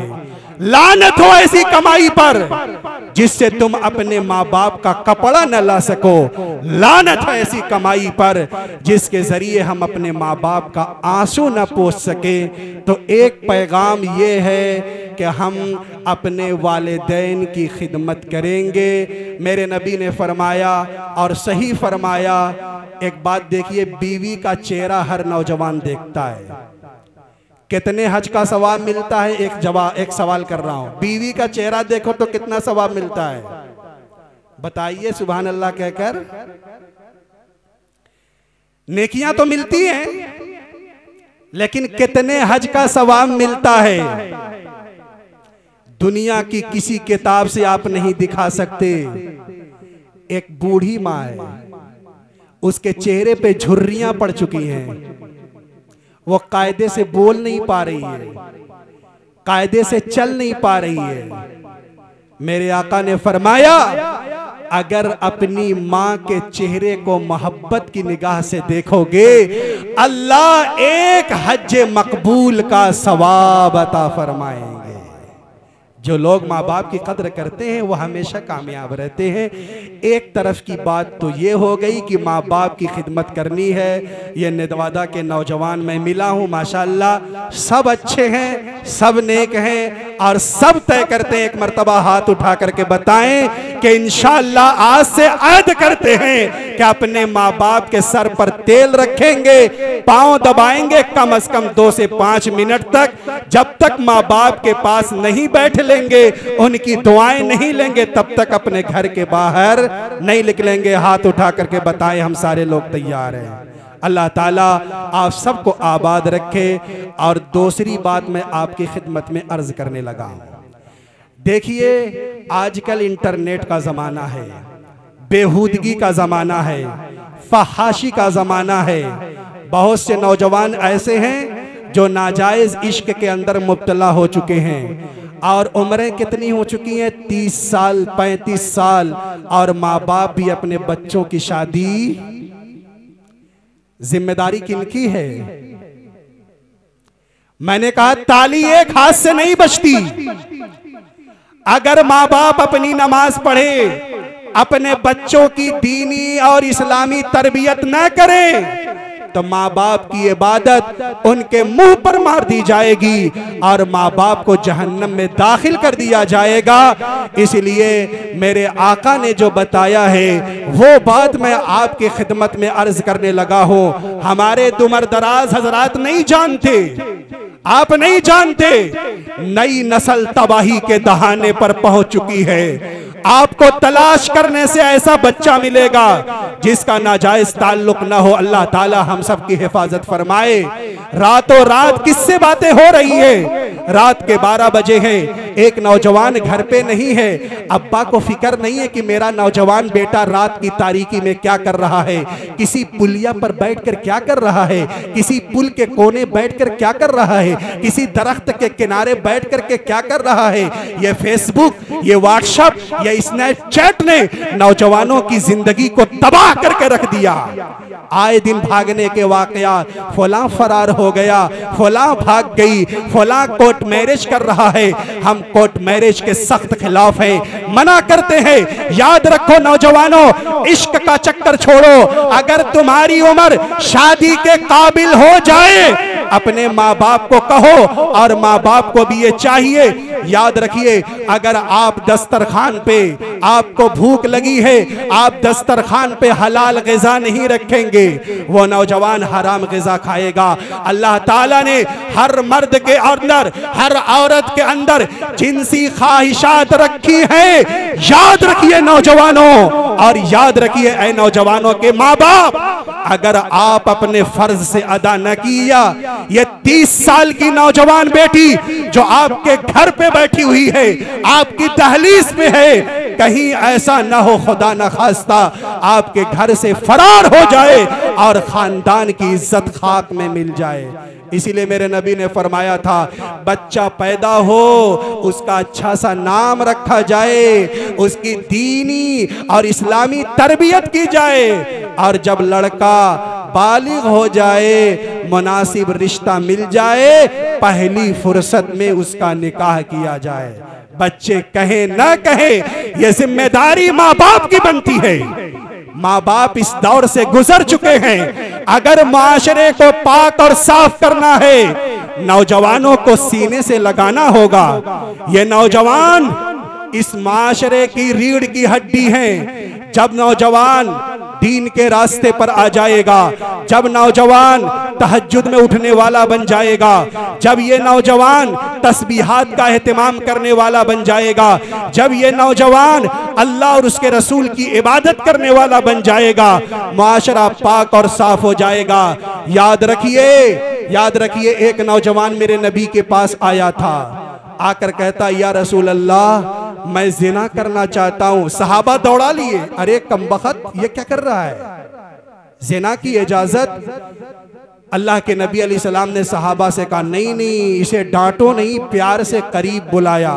लानत हो ऐसी कमाई पर जिससे तुम अपने माँ बाप का कपड़ा न ला सको। लानत है ऐसी कमाई पर जिसके जरिए हम अपने माँ बाप का आंसू न पोंछ सके। तो एक पैगाम ये है कि हम अपने वालिदैन की खिदमत करेंगे। मेरे नबी ने फरमाया और सही फरमाया, एक बात देखिए, बीवी का चेहरा हर नौजवान देखता है। कितने हज का सवाब मिलता है? एक सवाल कर रहा हूं, बीवी का चेहरा देखो तो कितना सवाब मिलता है? बताइए सुभान अल्लाह कहकर। नेकियां तो मिलती हैं, लेकिन कितने हज का सवाब मिलता है? दुनिया की किसी किताब से आप नहीं दिखा सकते। एक बूढ़ी माँ है, उसके चेहरे पे झुर्रियां पड़ चुकी हैं, वो कायदे से बोल नहीं पा रही है, कायदे से चल नहीं पा रही है। मेरे आका ने फरमाया, अगर अपनी माँ के चेहरे को मोहब्बत की निगाह से देखोगे, अल्लाह एक हज मकबूल का सवाब अता फरमाएंगे। जो लोग माँ बाप की कद्र करते हैं वो हमेशा कामयाब रहते हैं। एक तरफ की बात तो ये हो गई कि माँ बाप की खिदमत करनी है। ये नेदवादा के नौजवान मैं मिला हूँ, माशाल्लाह सब अच्छे हैं, सब नेक हैं और सब तय करते हैं। एक मर्तबा हाथ उठा करके बताएं कि इंशाअल्लाह आज से अहद करते हैं कि अपने माँ बाप के सर पर तेल रखेंगे, पाँव दबाएंगे कम से कम 2 से 5 मिनट तक। जब तक माँ बाप के पास नहीं बैठ लेंगे, उनकी दुआएं नहीं लेंगे, तब तक अपने घर के बाहर नहीं निकलेंगे। हाथ उठा करके बताएं, हम सारे लोग तैयार हैं। अल्लाह ताला आप सबको आबाद रखे। और दूसरी बात मैं आपकी खिदमत में अर्ज करने लगा हूं। देखिए, आजकल इंटरनेट का जमाना है, बेहूदगी का जमाना है, फहाशी का जमाना है। बहुत से नौजवान ऐसे हैं जो नाजायज इश्क के अंदर मुब्तला हो चुके हैं और उम्रें कितनी हो चुकी हैं, 30 साल 35 साल, और माँ बाप भी अपने बच्चों की शादी, जिम्मेदारी किनकी है? मैंने कहा ताली एक हाथ से नहीं बजती। अगर माँ बाप अपनी नमाज पढ़े, अपने बच्चों की दीनी और इस्लामी तरबियत न करें, तो माँ बाप की इबादत उनके मुंह पर मार दी जाएगी और माँ बाप को जहन्नम में दाखिल कर दिया जाएगा। इसलिए मेरे आका ने जो बताया है वो बात मैं आपकी खिदमत में अर्ज करने लगा हूँ। हमारे दुमर दराज हजरात नहीं जानते, आप नहीं जानते, नई नस्ल तबाही के दहाने पर पहुंच चुकी है। आपको तलाश करने से ऐसा बच्चा मिलेगा जिसका नाजायज ताल्लुक ना हो। अल्लाह ताला हम सब की हिफाजत फरमाए। रातों रात किससे बातें हो रही है? रात के 12 बजे हैं, एक नौजवान घर पे नहीं है, अब्बा को फिक्र नहीं है कि मेरा नौजवान बेटा रात की तारीकी में क्या कर रहा है, किसी पुलिया पर बैठकर क्या कर रहा है, किसी पुल के कोने बैठकर क्या कर रहा है, किसी दरख्त के किनारे बैठकर के क्या कर रहा है। ये फेसबुक, ये व्हाट्सएप, ये स्नैपचैट ने नौजवानों की जिंदगी को तबाह करके रख दिया। आए दिन भागने के वाकयात, फलां फरार हो गया, फलां भाग गई, फलां कोर्ट मैरिज कर रहा है। हम कोर्ट मैरिज के सख्त खिलाफ हैं, मना करते हैं। याद रखो नौजवानों, इश्क का चक्कर छोड़ो। अगर तुम्हारी उम्र शादी के काबिल हो जाए, अपने माँ बाप को कहो, और माँ बाप को भी ये चाहिए। याद रखिए, अगर आप दस्तरखान पे आपको भूख लगी है, आप दस्तरखान पे हलाल ग़िज़ा नहीं रखेंगे, वो नौजवान हराम ग़िज़ा खाएगा। अल्लाह ताला ने हर मर्द के अंदर, हर औरत के अंदर जिनसी ख्वाहिशात रखी है। याद रखिए नौजवानों, और याद रखिए ऐ नौजवानों के माँ बाप, अगर आप अपने फर्ज से अदा न किया, ये 30 साल की नौजवान बेटी जो आपके घर पे बैठी हुई है, आपकी दहलीज पे है, कहीं ऐसा ना हो खुदा न खास्ता आपके घर से फरार हो जाए और खानदान की इज्जत खाक में मिल जाए। इसीलिए मेरे नबी ने फरमाया था, बच्चा पैदा हो उसका अच्छा सा नाम रखा जाए, उसकी दीनी और इस्लामी तरबियत की जाए, और जब लड़का बालिग हो जाए, मुनासिब रिश्ता मिल जाए, पहली फुर्सत में उसका निकाह किया जाए। बच्चे कहे ना कहे, यह जिम्मेदारी माँ बाप की बनती है। माँ बाप इस दौर से गुजर चुके हैं। अगर माशरे को पाक और साफ करना है, नौजवानों को सीने से लगाना होगा। ये नौजवान इस माशरे की रीढ़ की हड्डी हैं। जब नौजवान दीन के रास्ते पर आ जाएगा, जब नौजवान तहज्जुद में उठने वाला बन जाएगा, जब ये नौजवान तस्बीहात का एहतमाम करने वाला बन जाएगा, जब ये नौजवान अल्लाह और उसके रसूल की इबादत करने वाला बन जाएगा, माशरा पाक और साफ हो जाएगा। याद रखिए, एक नौजवान मेरे नबी के पास आया था, आकर कहता, या रसूल अल्लाह मैं जिना करना चाहता हूं। सहाबा दौड़ा लिए, अरे कमबख्त ये क्या कर रहा है, जिना की इजाजत। अल्लाह के नबी अलैहि सलाम ने सहाबा से कहा, नहीं इसे डांटो नहीं, प्यार से करीब बुलाया,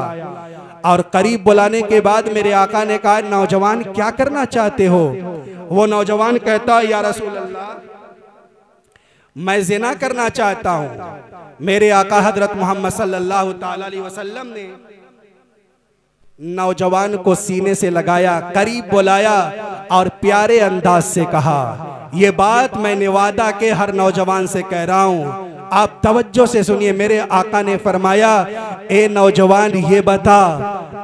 और करीब बुलाने के बाद मेरे आका ने कहा, नौजवान क्या करना चाहते हो? वो नौजवान कहता, या रसूल अल्लाह मैं जिना करना चाहता हूं। मेरे आका हजरत मोहम्मद सल्लल्लाहु ताला अलैहि वसल्लम ने नौजवान को सीने से लगाया, करीब बुलाया और प्यारे अंदाज से कहा, ये बात मैं नेवादा के हर नौजवान से कह रहा हूं, आप तवज्जो से सुनिए। मेरे आका ने फरमाया, ए नौजवान ये बता,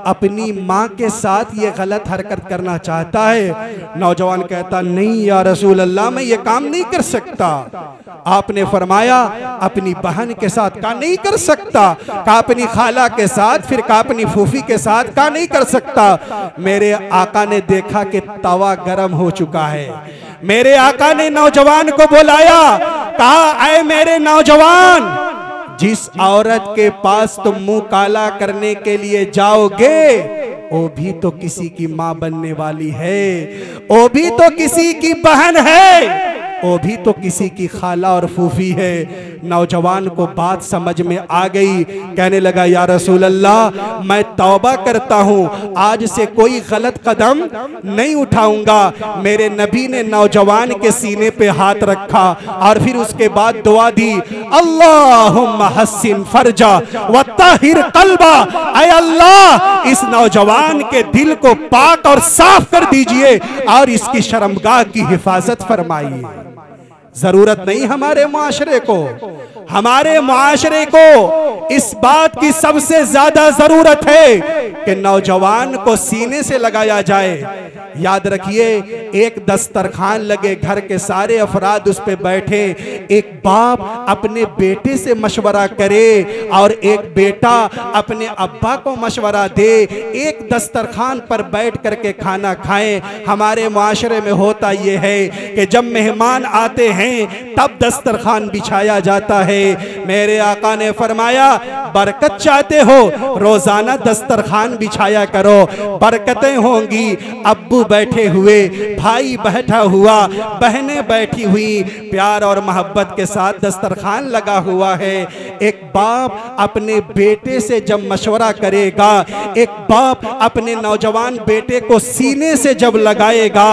अपनी माँ के साथ ये गलत हरकत करना चाहता है? नौजवान कहता, नहीं या रसूल अल्लाह मैं ये काम नहीं कर सकता। आपने फरमाया, अपनी बहन के साथ का नहीं कर सकता, का अपनी खाला के साथ, फिर का अपनी फूफी के साथ का नहीं कर सकता। मेरे आका ने देखा कि तवा गर्म हो चुका है। मेरे आका ने नौजवान को बुलाया, कहा, ऐ मेरे नौजवान, जिस औरत के पास तुम मुंह काला करने के लिए जाओगे, वो भी तो किसी की माँ बनने वाली है, वो भी तो किसी की बहन है, वो भी तो किसी की खाला और फूफी है। नौजवान को बात समझ में आ गई, कहने लगा, या रसूल अल्लाह मैं तौबा करता हूँ, आज से कोई गलत कदम नहीं उठाऊंगा। मेरे नबी ने नौजवान के सीने पे हाथ रखा और फिर उसके बाद दुआ दी, अल्लाहुम्मा हस्सिन फरजा व ताहिर कल्बा, ऐ अल्लाह इस नौजवान के दिल को पाक और साफ कर दीजिए और इसकी शर्मगाह की हिफाजत फरमाइए। जरूरत नहीं हमारे मुआशरे को इस बात की सबसे ज्यादा जरूरत है कि नौजवान को सीने से लगाया जाए। याद रखिए, एक दस्तरखान लगे, घर के सारे अफराद उस पे बैठे, एक बाप अपने बेटे से मशवरा करे और एक बेटा अपने अब्बा को मशवरा दे, एक दस्तरखान पर बैठ करके खाना खाएं। हमारे मुआशरे में होता यह है कि जब मेहमान आते हैं तब दस्तरखान बिछाया जाता है। मेरे आका ने फरमाया, बरकत चाहते हो रोजाना दस्तरखान बिछाया करो, बरकतें होंगी। अब्बू बैठे हुए, भाई बैठा हुआ, बहनें बैठी हुई, प्यार और मोहब्बत के साथ दस्तरखान लगा हुआ है। एक बाप अपने बेटे से जब मशवरा करेगा, एक बाप अपने नौजवान बेटे को सीने से जब लगाएगा,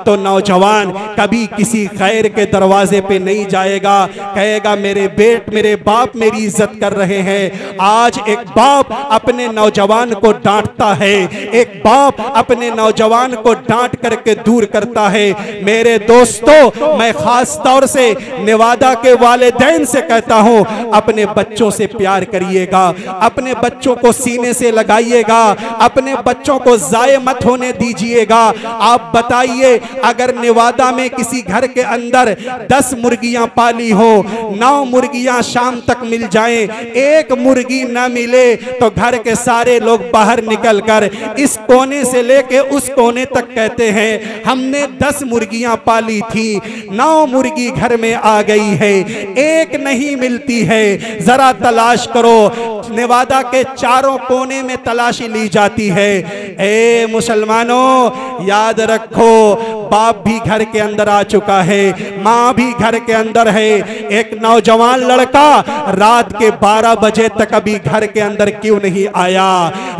तो नौजवान कभी किसी खैर के दरवाजे पे नहीं जाएगा, कहेगा मेरे बाप मेरी इज्जत कर रहे हैं। आज एक बाप अपने नौजवान को डांटता है, एक बाप अपने नौजवान को डांट करके दूर करता है। मेरे दोस्तों, मैं खास तौर से नेवादा के वालिदैन से कहता हूं, अपने बच्चों से प्यार करिएगा, अपने बच्चों को सीने से लगाइएगा, अपने बच्चों को जाये मत होने दीजिएगा। आप बताइए, अगर नेवादा में किसी घर के अंदर 10 मुर्गियां पाली हो, 9 मुर्गियां शाम तक मिल जाएं, एक मुर्गी न मिले तो घर के सारे लोग बाहर निकलकर इस कोने से लेके उस कोने तक कहते हैं, हमने 10 मुर्गियां पाली थी, 9 मुर्गी घर में आ गई है, एक नहीं मिलती है, जरा तलाश करो। नेवादा के चारों कोने में तलाशी ली जाती है, ए मुसलमानों, याद रखो, बाप भी घर के अंदर आ चुका है, माँ भी घर के अंदर है। एक नौजवान लड़का रात के 12 बजे तक अभी घर के अंदर क्यों नहीं आया?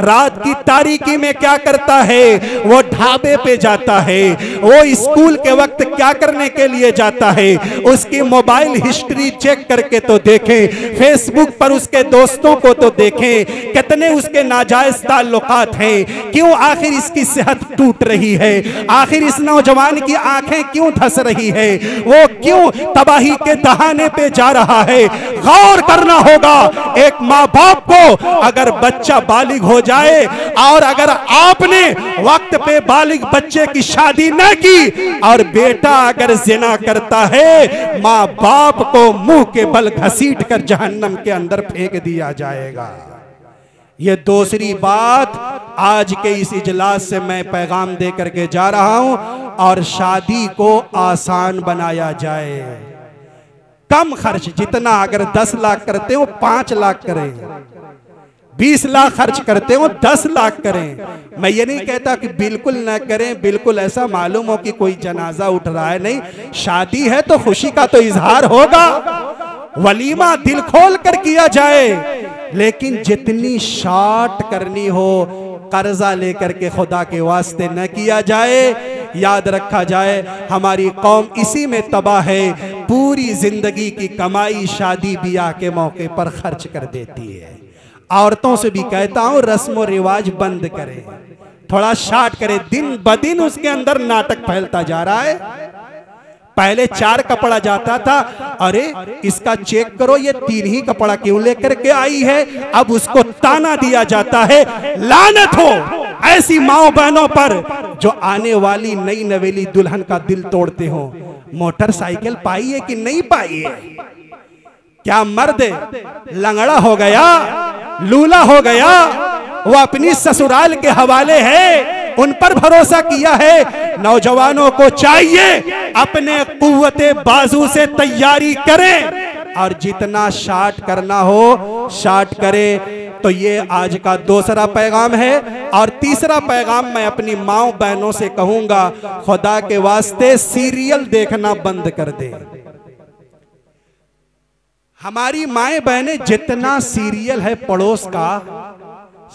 रात की तारीकी में क्या करता है? वो ढाबे पे जाता है। वो स्कूल के वक्त क्या करने के लिए जाता है? उसकी मोबाइल हिस्ट्री चेक करके तो देखें, फेसबुक पर उसके दोस्तों को तो देखें, कितने उसके नाजायज ताल्लुकात हैं। क्यों आखिर इसकी सेहत टूट रही है? आखिर इस नौजवान की आंखें क्यों धस रही है? वो क्यों तबाही के दहाने पे जा रहा है? गौर करना होगा एक माँ बाप को। अगर बच्चा बालिग हो जाए और अगर आपने वक्त पे बालिग बच्चे की शादी न की और बेटा अगर जिना करता है, माँ बाप को मुंह के बल घसीट कर जहन्नम के अंदर फेंक दिया जाएगा। ये दूसरी बात आज के इस इजलास से मैं पैगाम दे करके जा रहा हूं। और शादी को आसान बनाया जाए, कम खर्च, जितना अगर 10 लाख करते हो 5 लाख करें, 20 लाख खर्च करते हो 10 लाख करें। मैं ये नहीं कहता कि बिल्कुल ना करें, बिल्कुल ऐसा मालूम हो कि कोई जनाजा उठ रहा है, नहीं, शादी है तो खुशी का तो इजहार होगा, वलीमा दिल खोल कर किया जाए। लेकिन जितनी शाट करनी हो कर्जा लेकर के खुदा के वास्ते न किया जाए। याद रखा जाए हमारी कौम इसी में तबाह है, पूरी जिंदगी की कमाई शादी ब्याह के मौके पर खर्च कर देती है। औरतों से भी कहता हूं रस्म रिवाज बंद करें, थोड़ा शाट करें। दिन ब दिन उसके अंदर नाटक फैलता जा रहा है। पहले 4 कपड़ा जाता था, अरे इसका चेक करो ये 3 ही कपड़ा क्यों लेकर के आई है। अब उसको ताना दिया जाता है। लानत हो ऐसी माओ बहनों पर जो आने वाली नई नवेली दुल्हन का दिल तोड़ते हो। मोटरसाइकिल पाई है कि नहीं पाई है? क्या मर्द लंगड़ा हो गया, लूला हो गया, वो अपनी ससुराल के हवाले है, उन पर भरोसा किया है। नौजवानों को चाहिए अपने कुव्वते बाजू से तैयारी करें और जितना शाट करना हो शाट करें। तो ये आज का दूसरा पैगाम है। और तीसरा पैगाम मैं अपनी माओ बहनों से कहूंगा, खुदा के वास्ते सीरियल देखना बंद कर दे। हमारी माएं बहनें जितना सीरियल है पड़ोस का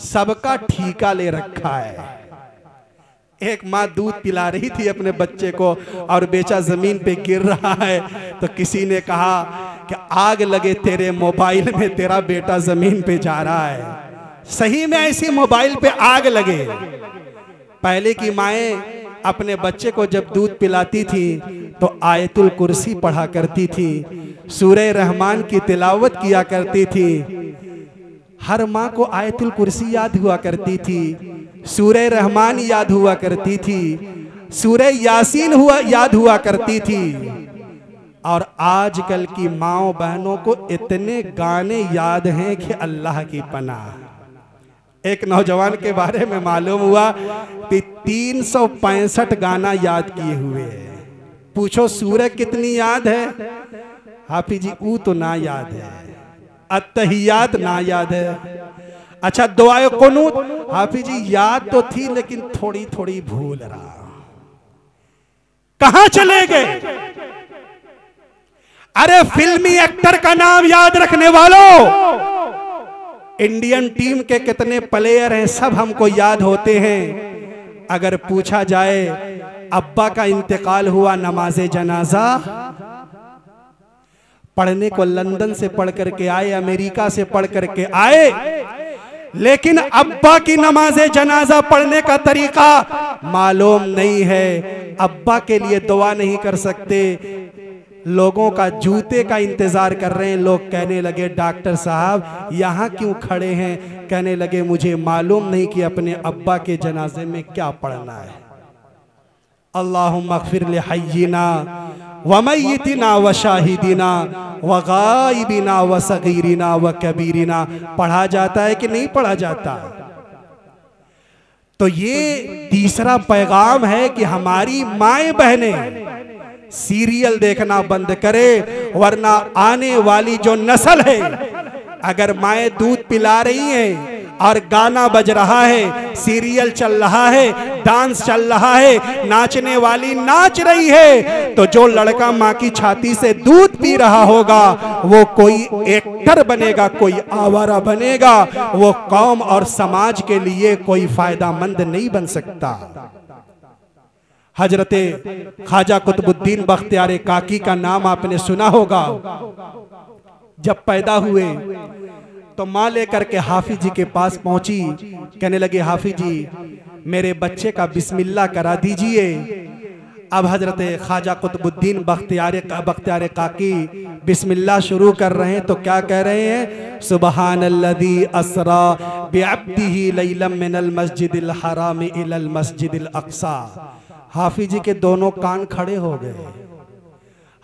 सबका ठेका ले रखा है। एक माँ दूध पिला रही थी अपने बच्चे को और बेचा जमीन पे गिर रहा है, तो किसी ने कहा कि आग लगे तेरे मोबाइल में, तेरा बेटा जमीन पे जा रहा है। सही में ऐसी मोबाइल पे आग लगे। पहले की माएं अपने बच्चे को जब दूध पिलाती थी तो आयतुल कुर्सी पढ़ा करती थी, सूरह रहमान की तिलावत किया करती थी। हर माँ को आयतुल कुर्सी याद हुआ करती थी, सूरह रहमान याद हुआ करती थी, सूरह यासीन याद हुआ करती थी। और आजकल की माओ बहनों को इतने गाने याद हैं कि अल्लाह की पनाह। एक नौजवान के बारे में मालूम हुआ कि 365 गाना याद किए हुए हैं। पूछो सूरह कितनी याद है? हाफिज जी ऊ तो ना याद है, अत्तहियात ना याद है। अच्छा दुआए कुनूत हाफिज जी याद तो थी लेकिन थोड़ी थोड़ी भूल रहा। कहां चले गए? अरे फिल्मी एक्टर का नाम याद रखने वालों, इंडियन टीम के कितने प्लेयर हैं सब हमको याद होते हैं। अगर पूछा जाए अब्बा का इंतकाल हुआ नमाजे जनाजा, पढ़ने को लंदन से पढ़ करके आए, अमेरिका से पढ़ करके आए, लेकिन अब्बा की नमाजे जनाजा पढ़ने का तरीका मालूम नहीं है। अब्बा के लिए दुआ नहीं कर सकते, लोगों का जूते का इंतजार कर रहे हैं। लोग कहने लगे डॉक्टर साहब यहाँ क्यों खड़े हैं? कहने लगे मुझे मालूम नहीं कि अपने अब्बा के जनाजे में क्या पढ़ना है। अल्लाहुम्मा अग़फ़िर लि हय्यिना व मय्यितिना व शाहिदिना व गायबिना व सगीरिना व कबीरिना पढ़ा जाता है कि नहीं पढ़ा जाता? तो ये तीसरा पैगाम है कि हमारी माएं बहनें सीरियल देखना बंद करे, वरना आने वाली जो नस्ल है, अगर माएं दूध पिला रही हैं और गाना बज रहा है, सीरियल चल रहा है, डांस चल रहा है, नाचने वाली नाच रही है, तो जो लड़का माँ की छाती से दूध पी रहा होगा वो कोई एक्टर बनेगा, कोई आवारा बनेगा, वो कौम और समाज के लिए कोई फायदामंद नहीं बन सकता। हजरते ख्वाजा कुतुबुद्दीन बख्तियार काकी का नाम आपने सुना होगा। जब पैदा हुए तो माँ लेकर के हाफिज जी के पास पहुंची, कहने लगे हाफिज जी मेरे बच्चे का बिस्मिल्लाह करा दीजिए। अब हजरत ख्वाजा कुतुबुद्दीन बख्तियार काकी बिस्मिल्लाह शुरू कर रहे हैं तो क्या कह रहे हैं, सुबहानल्लज़ी अस्रा बिअब्दिही लैलन मिनल मस्जिदिल हराम इलल मस्जिदिल अक्सा। हाफिज जी के दोनों कान खड़े हो गए।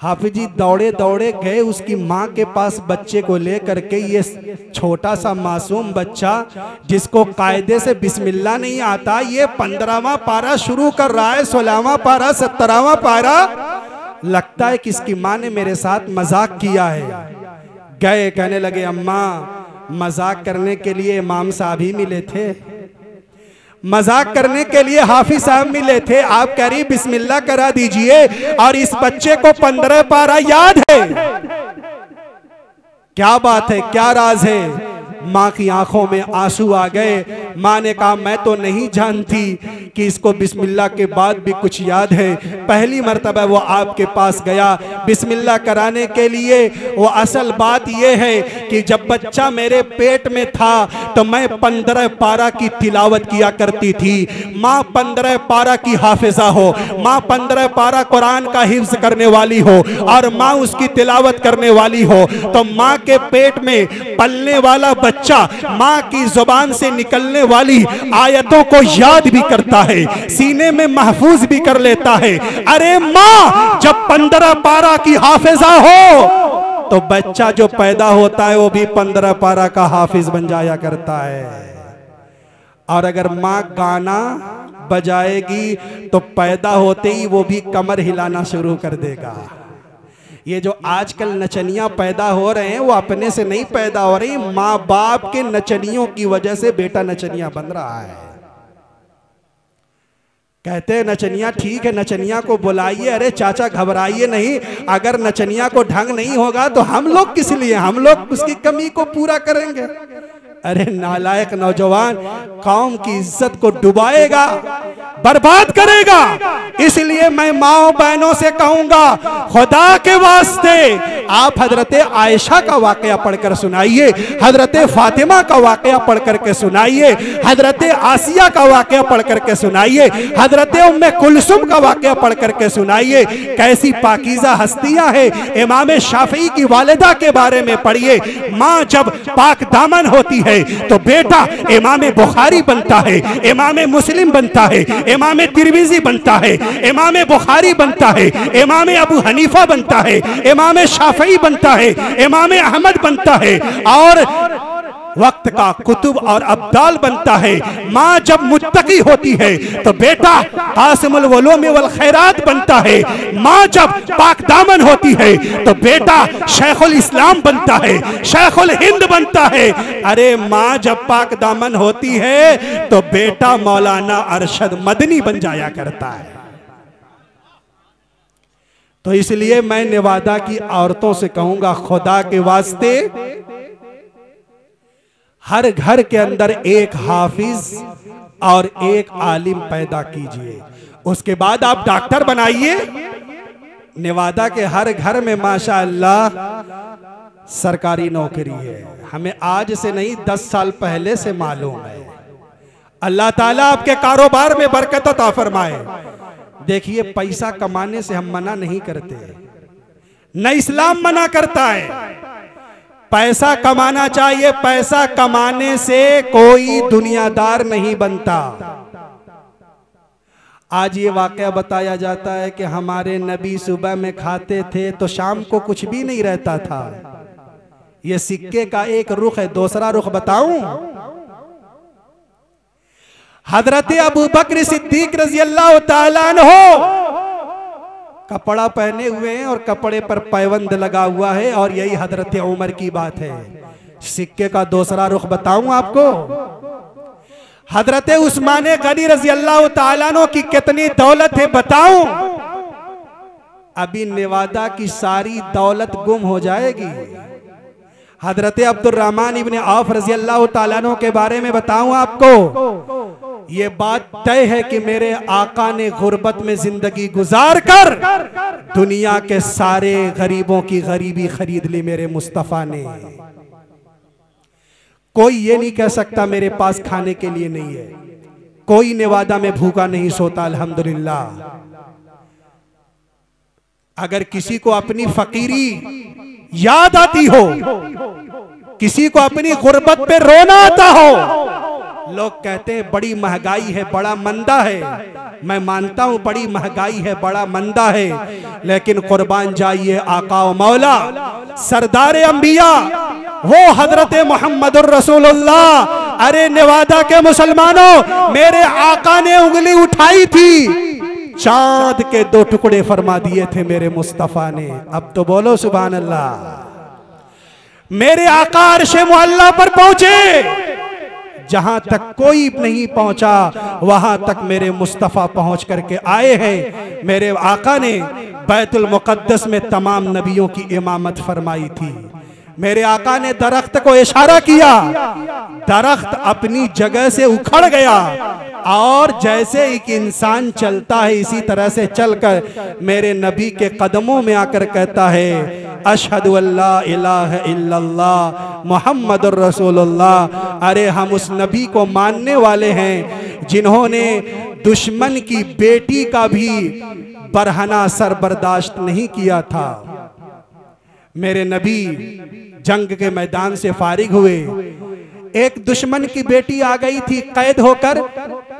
हाफिज जी दौड़े दौड़े गए उसकी माँ के पास बच्चे को लेकर के। ये छोटा सा मासूम बच्चा जिसको कायदे से बिस्मिल्लाह नहीं आता, ये 15वां पारा शुरू कर रहा है, 16वां पारा, 17वां पारा। लगता है कि इसकी माँ ने मेरे साथ मजाक किया है। गए, कहने लगे अम्मा मजाक करने के लिए इमाम साहब ही मिले थे, मजाक करने के लिए हाफिज साहब मिले थे, आप कह रही बिस्मिल्लाह करा दीजिए और इस बच्चे को 15 पारा याद है। क्या बात है, क्या राज है? माँ की आंखों में आंसू आ गए। माँ ने कहा मैं तो नहीं जानती कि इसको बिस्मिल्लाह के बाद भी कुछ याद है। पहली मर्तबा वो आपके पास गया बिस्मिल्लाह कराने के लिए। वो असल बात ये है कि जब बच्चा मेरे पेट में था तो मैं 15 पारा की तिलावत किया करती थी। माँ 15 पारा की हाफिजा हो, माँ 15 पारा कुरान का हिफ्ज करने वाली हो और माँ उसकी तिलावत करने वाली हो, तो माँ के पेट में पलने वाला बच्चा माँ की जुबान से निकलने वाली आयतों को याद भी करता है, सीने में महफूज भी कर लेता है। अरे माँ जब 15 पारा की हाफिजा हो तो बच्चा जो पैदा होता है वो भी 15 पारा का हाफिज बन जाया करता है। और अगर माँ गाना बजाएगी तो पैदा होते ही वो भी कमर हिलाना शुरू कर देगा। ये जो आजकल नचनियां पैदा हो रहे हैं वो अपने से नहीं पैदा हो रही, माँ बाप के नचनियों की वजह से बेटा नचनिया बन रहा है। कहते हैं नचनिया ठीक है, नचनिया को बुलाइए। अरे चाचा घबराइए नहीं, अगर नचनिया को ढंग नहीं होगा तो हम लोग किस लिए, हम लोग उसकी कमी को पूरा करेंगे। अरे नालायक नौजवान कौम की इज्जत को डुबाएगा, बर्बाद करेगा। इसलिए मैं माओ बहनों से कहूंगा खुदा के वास्ते आप हजरत आयशा का वाकया पढ़कर सुनाइए, हजरत फातिमा का वाकया पढ़ करके सुनाइए, हजरत आसिया का वाकया पढ़ करके सुनाइए, हजरत उम्मे कुलसुम का वाकया पढ़ करके सुनाइए। कैसी पाकीज़ा हस्तियां हैं। इमाम शाफी की वालिदा के बारे में पढ़िए। माँ जब पाक दामन होती है तो बेटा इमाम बुखारी बनता है, इमाम मुस्लिम बनता है, इमाम तिरमिजी बनता है, इमाम बुखारी बनता है, इमाम अबू हनीफा बनता है, इमाम शाफी बनता है, इमाम अहमद बनता है और वक्त का कुतुब और अब्दाल बनता है। माँ जब मुत्तकी होती है तो बेटा कासिमुल उलूम वल खैरात बनता है। माँ जब पाक दामन होती है तो बेटा शेखुल इस्लाम बनता है, शेखुल हिंद बनता है। अरे माँ जब पाक दामन होती है तो बेटा मौलाना अरशद मदनी बन जाया करता है। तो इसलिए मैं नेवादा की औरतों से कहूंगा खुदा के वास्ते हर घर के अंदर एक हाफिज और एक आलिम पैदा कीजिए, उसके बाद आप डॉक्टर बनाइए। नेवादा के हर घर में माशाअल्लाह सरकारी नौकरी है। हमें आज से नहीं 10 साल पहले से मालूम है। अल्लाह ताला आपके कारोबार में बरकत अता फरमाए। देखिए पैसा कमाने से हम मना नहीं करते, न इस्लाम मना करता है। पैसा कमाना चाहिए, पैसा कमाने से कोई दुनियादार नहीं बनता। आज ये वाकया बताया जाता है कि हमारे नबी सुबह में खाते थे तो शाम को कुछ भी नहीं रहता था। ये सिक्के का एक रुख है, दूसरा रुख बताऊं? हजरत अबू बकर सिद्दीक रजी अल्लाह ताला अन्हु कपड़ा पहने हुए हैं और कपड़े पर पैबंद लगा हुआ है, और यही हजरत उमर की बात है। सिक्के का दूसरा रुख बताऊं आपको? हजरत उस्मान गनी रजी अल्लाह ताला अन्हु की कितनी दौलत है बताऊं? अभी नेवादा की सारी दौलत गुम हो जाएगी। हजरत अब्दुर्रहमान इब्ने औफ रजी अल्लाह ताला अन्हु के बारे में बताऊं आपको, ये बात तय है कि मेरे आका ने गुर्बत में जिंदगी गुजार कर दुनिया के सारे गरीबों की गरीबी खरीद ली मेरे मुस्तफा ने। कोई ये नहीं कह सकता मेरे पास खाने के लिए नहीं है, कोई नेवादा में भूखा नहीं सोता अल्हम्दुलिल्लाह। अगर किसी को अपनी फकीरी याद आती हो, किसी को अपनी गुर्बत पे रोना आता हो, लोग कहते हैं बड़ी महंगाई है, बड़ा मंदा है। मैं मानता हूं बड़ी महंगाई है, बड़ा मंदा है, लेकिन कुर्बान जाइए आका व मौला सरदार अंबिया वो हजरत मोहम्मदुर रसूलुल्लाह। अरे नेवादा के मुसलमानों, मेरे आका ने उंगली उठाई थी, चांद के 2 टुकड़े फरमा दिए थे मेरे मुस्तफा ने। अब तो बोलो सुभान अल्लाह। मेरे आका अर्शे मुअल्ला पर पहुंचे, जहां तक कोई नहीं पहुंचा वहां तक मेरे मुस्तफा पहुंच करके आए हैं। मेरे आका ने बैतुल मुकद्दस में तमाम नबियों की इमामत फरमाई थी। मेरे आका ने दरख्त को इशारा किया, दरख्त अपनी जगह से उखड़ गया और जैसे एक इंसान चलता है इसी तरह से चलकर मेरे नबी के कदमों में आकर कहता है अशहदु अल्ला इलाहा इल्लल्लाह मुहम्मदुर रसूलुल्लाह। अरे हम उस नबी को मानने वाले हैं जिन्होंने दुश्मन की बेटी का भी बरहना सर बर्दाश्त नहीं किया था। मेरे नबी जंग के मैदान से फारिग हुए, एक दुश्मन की बेटी आ गई थी कैद होकर,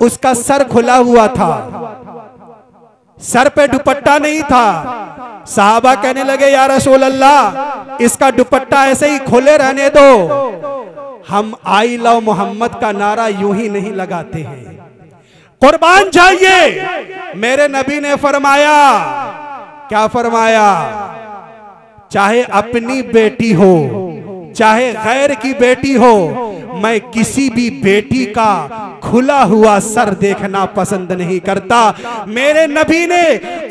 उसका सर खुला हुआ था, सर पे दुपट्टा नहीं था। साहबा कहने लगे या रसूल अल्लाह, इसका दुपट्टा ऐसे ही खोले रहने दो, हम आई लव मोहम्मद का नारा यूं ही नहीं लगाते हैं, कुर्बान जाइए। मेरे नबी ने फरमाया, क्या फरमाया? चाहे अपनी बेटी हो चाहे गैर की बेटी हो, मैं किसी भी बेटी का खुला हुआ सर देखना पसंद नहीं करता। मेरे नबी ने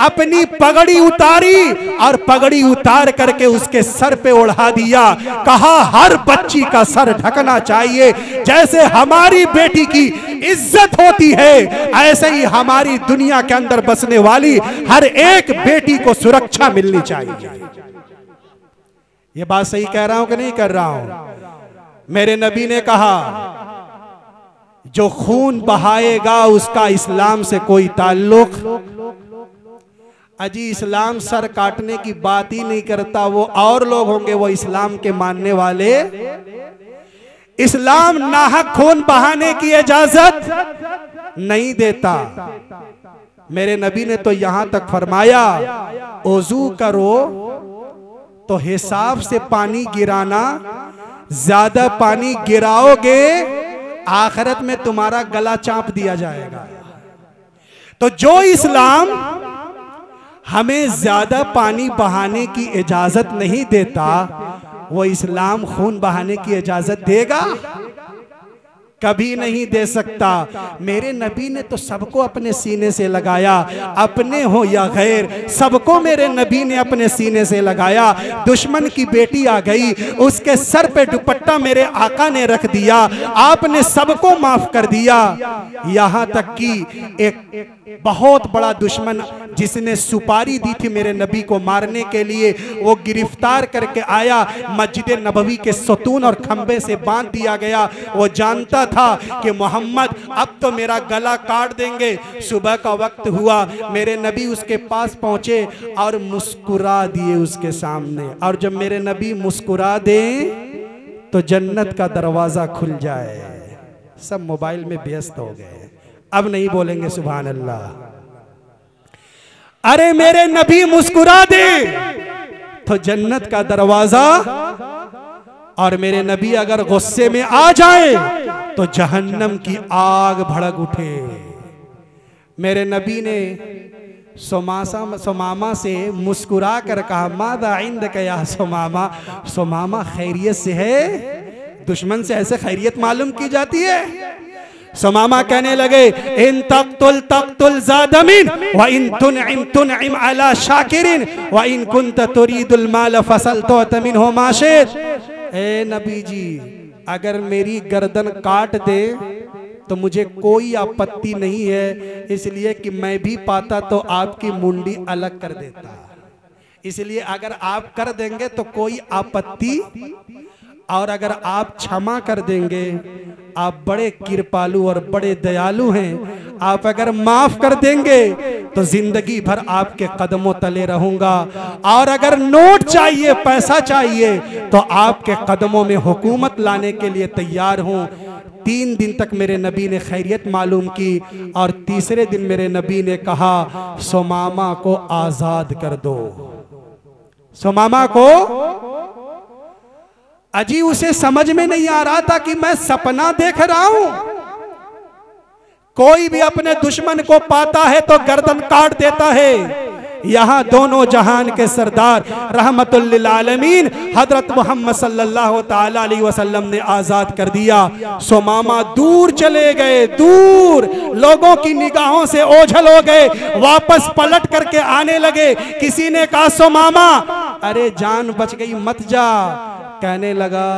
अपनी पगड़ी उतारी और पगड़ी उतार करके उसके सर पे ओढ़ा दिया, कहा हर बच्ची का सर ढकना चाहिए। जैसे हमारी बेटी की इज्जत होती है ऐसे ही हमारी दुनिया के अंदर बसने वाली हर एक बेटी को सुरक्षा मिलनी चाहिए। ये बात सही कह रहा हूं कि नहीं कर रहा हूं? मेरे नबी ने कहा जो खून बहाएगा उसका इस्लाम से कोई ताल्लुक। अजी इस्लाम सर काटने की बात ही नहीं करता, वो और लोग होंगे वो इस्लाम के मानने वाले। इस्लाम नाहक खून बहाने की इजाजत नहीं देता। मेरे नबी ने तो यहां तक फरमाया ओजू करो तो हिसाब से पानी गिराना, ज्यादा पानी गिराओगे आखिरत में तुम्हारा गला चाप दिया जाएगा। तो जो इस्लाम हमें ज्यादा पानी बहाने की इजाजत नहीं देता, वो इस्लाम खून बहाने की इजाजत देगा? कभी नहीं दे सकता। मेरे नबी ने तो सबको अपने सीने से लगाया, अपने हो या गैर, सबको मेरे नबी ने अपने सीने से लगाया। दुश्मन की बेटी आ गई, उसके सर पे दुपट्टा मेरे आका ने रख दिया, आपने सबको माफ कर दिया। यहां तक कि एक बहुत बड़ा दुश्मन जिसने सुपारी दी थी मेरे नबी को मारने के लिए, वो गिरफ्तार करके आया, मस्जिद नबवी के सतून और खंबे से बांध दिया गया। वो जानता था कि मोहम्मद अब तो मेरा गला काट देंगे। सुबह का वक्त हुआ, मेरे नबी उसके पास पहुंचे और मुस्कुरा दिए उसके सामने। और जब मेरे नबी मुस्कुरा दें तो जन्नत का दरवाजा खुल जाए। सब मोबाइल में व्यस्त हो गए, अब नहीं बोलेंगे सुभान अल्लाह। अरे मेरे नबी मुस्कुरा दे तो जन्नत का दरवाजा, और मेरे नबी अगर गुस्से में आ जाए तो जहन्नम की आग भड़क उठे। मेरे नबी ने सुमामा से मुस्कुरा कर कहा मादा इंदक या सुमामा, सुमामा खैरियत से है? दुश्मन से ऐसे खैरियत मालूम की जाती है? सुमामा कहने लगे इन तक्तुल ज़ादमिन व इन तुनइम अला शाकिरिन व इन कुंत तुरीदुल माल फसलतो मिनहु माशित। ए नबी जी, अगर मेरी गर्दन काट दे तो मुझे कोई आपत्ति नहीं है, इसलिए कि मैं भी पाता तो आपकी मुंडी अलग कर देता। इसलिए अगर आप कर देंगे तो कोई आपत्ति, और अगर आप क्षमा कर देंगे, आप बड़े कृपालु और बड़े दयालु हैं, आप अगर माफ कर देंगे तो जिंदगी भर आपके कदमों तले रहूंगा। और अगर नोट चाहिए, पैसा चाहिए, तो आपके कदमों में हुकूमत लाने के लिए तैयार हूं। 3 दिन तक मेरे नबी ने खैरियत मालूम की और तीसरे दिन मेरे नबी ने कहा सुमामा को आजाद कर दो। सुमामा को, अजी उसे समझ में नहीं आ रहा था कि मैं सपना देख रहा हूं। कोई भी अपने दुश्मन को पाता है तो गर्दन काट देता है। यहां दोनों जहान के सरदार रहमतुल लिल आलमीन हजरत मोहम्मद सल्लल्लाहु ताला अलैहि वसल्लम ने आजाद कर दिया। सुमामा दूर चले गए, दूर लोगों की निगाहों से ओझल हो गए, वापस पलट करके आने लगे। किसी ने कहा सुमामा, अरे जान बच गई, मत जा। कहने लगा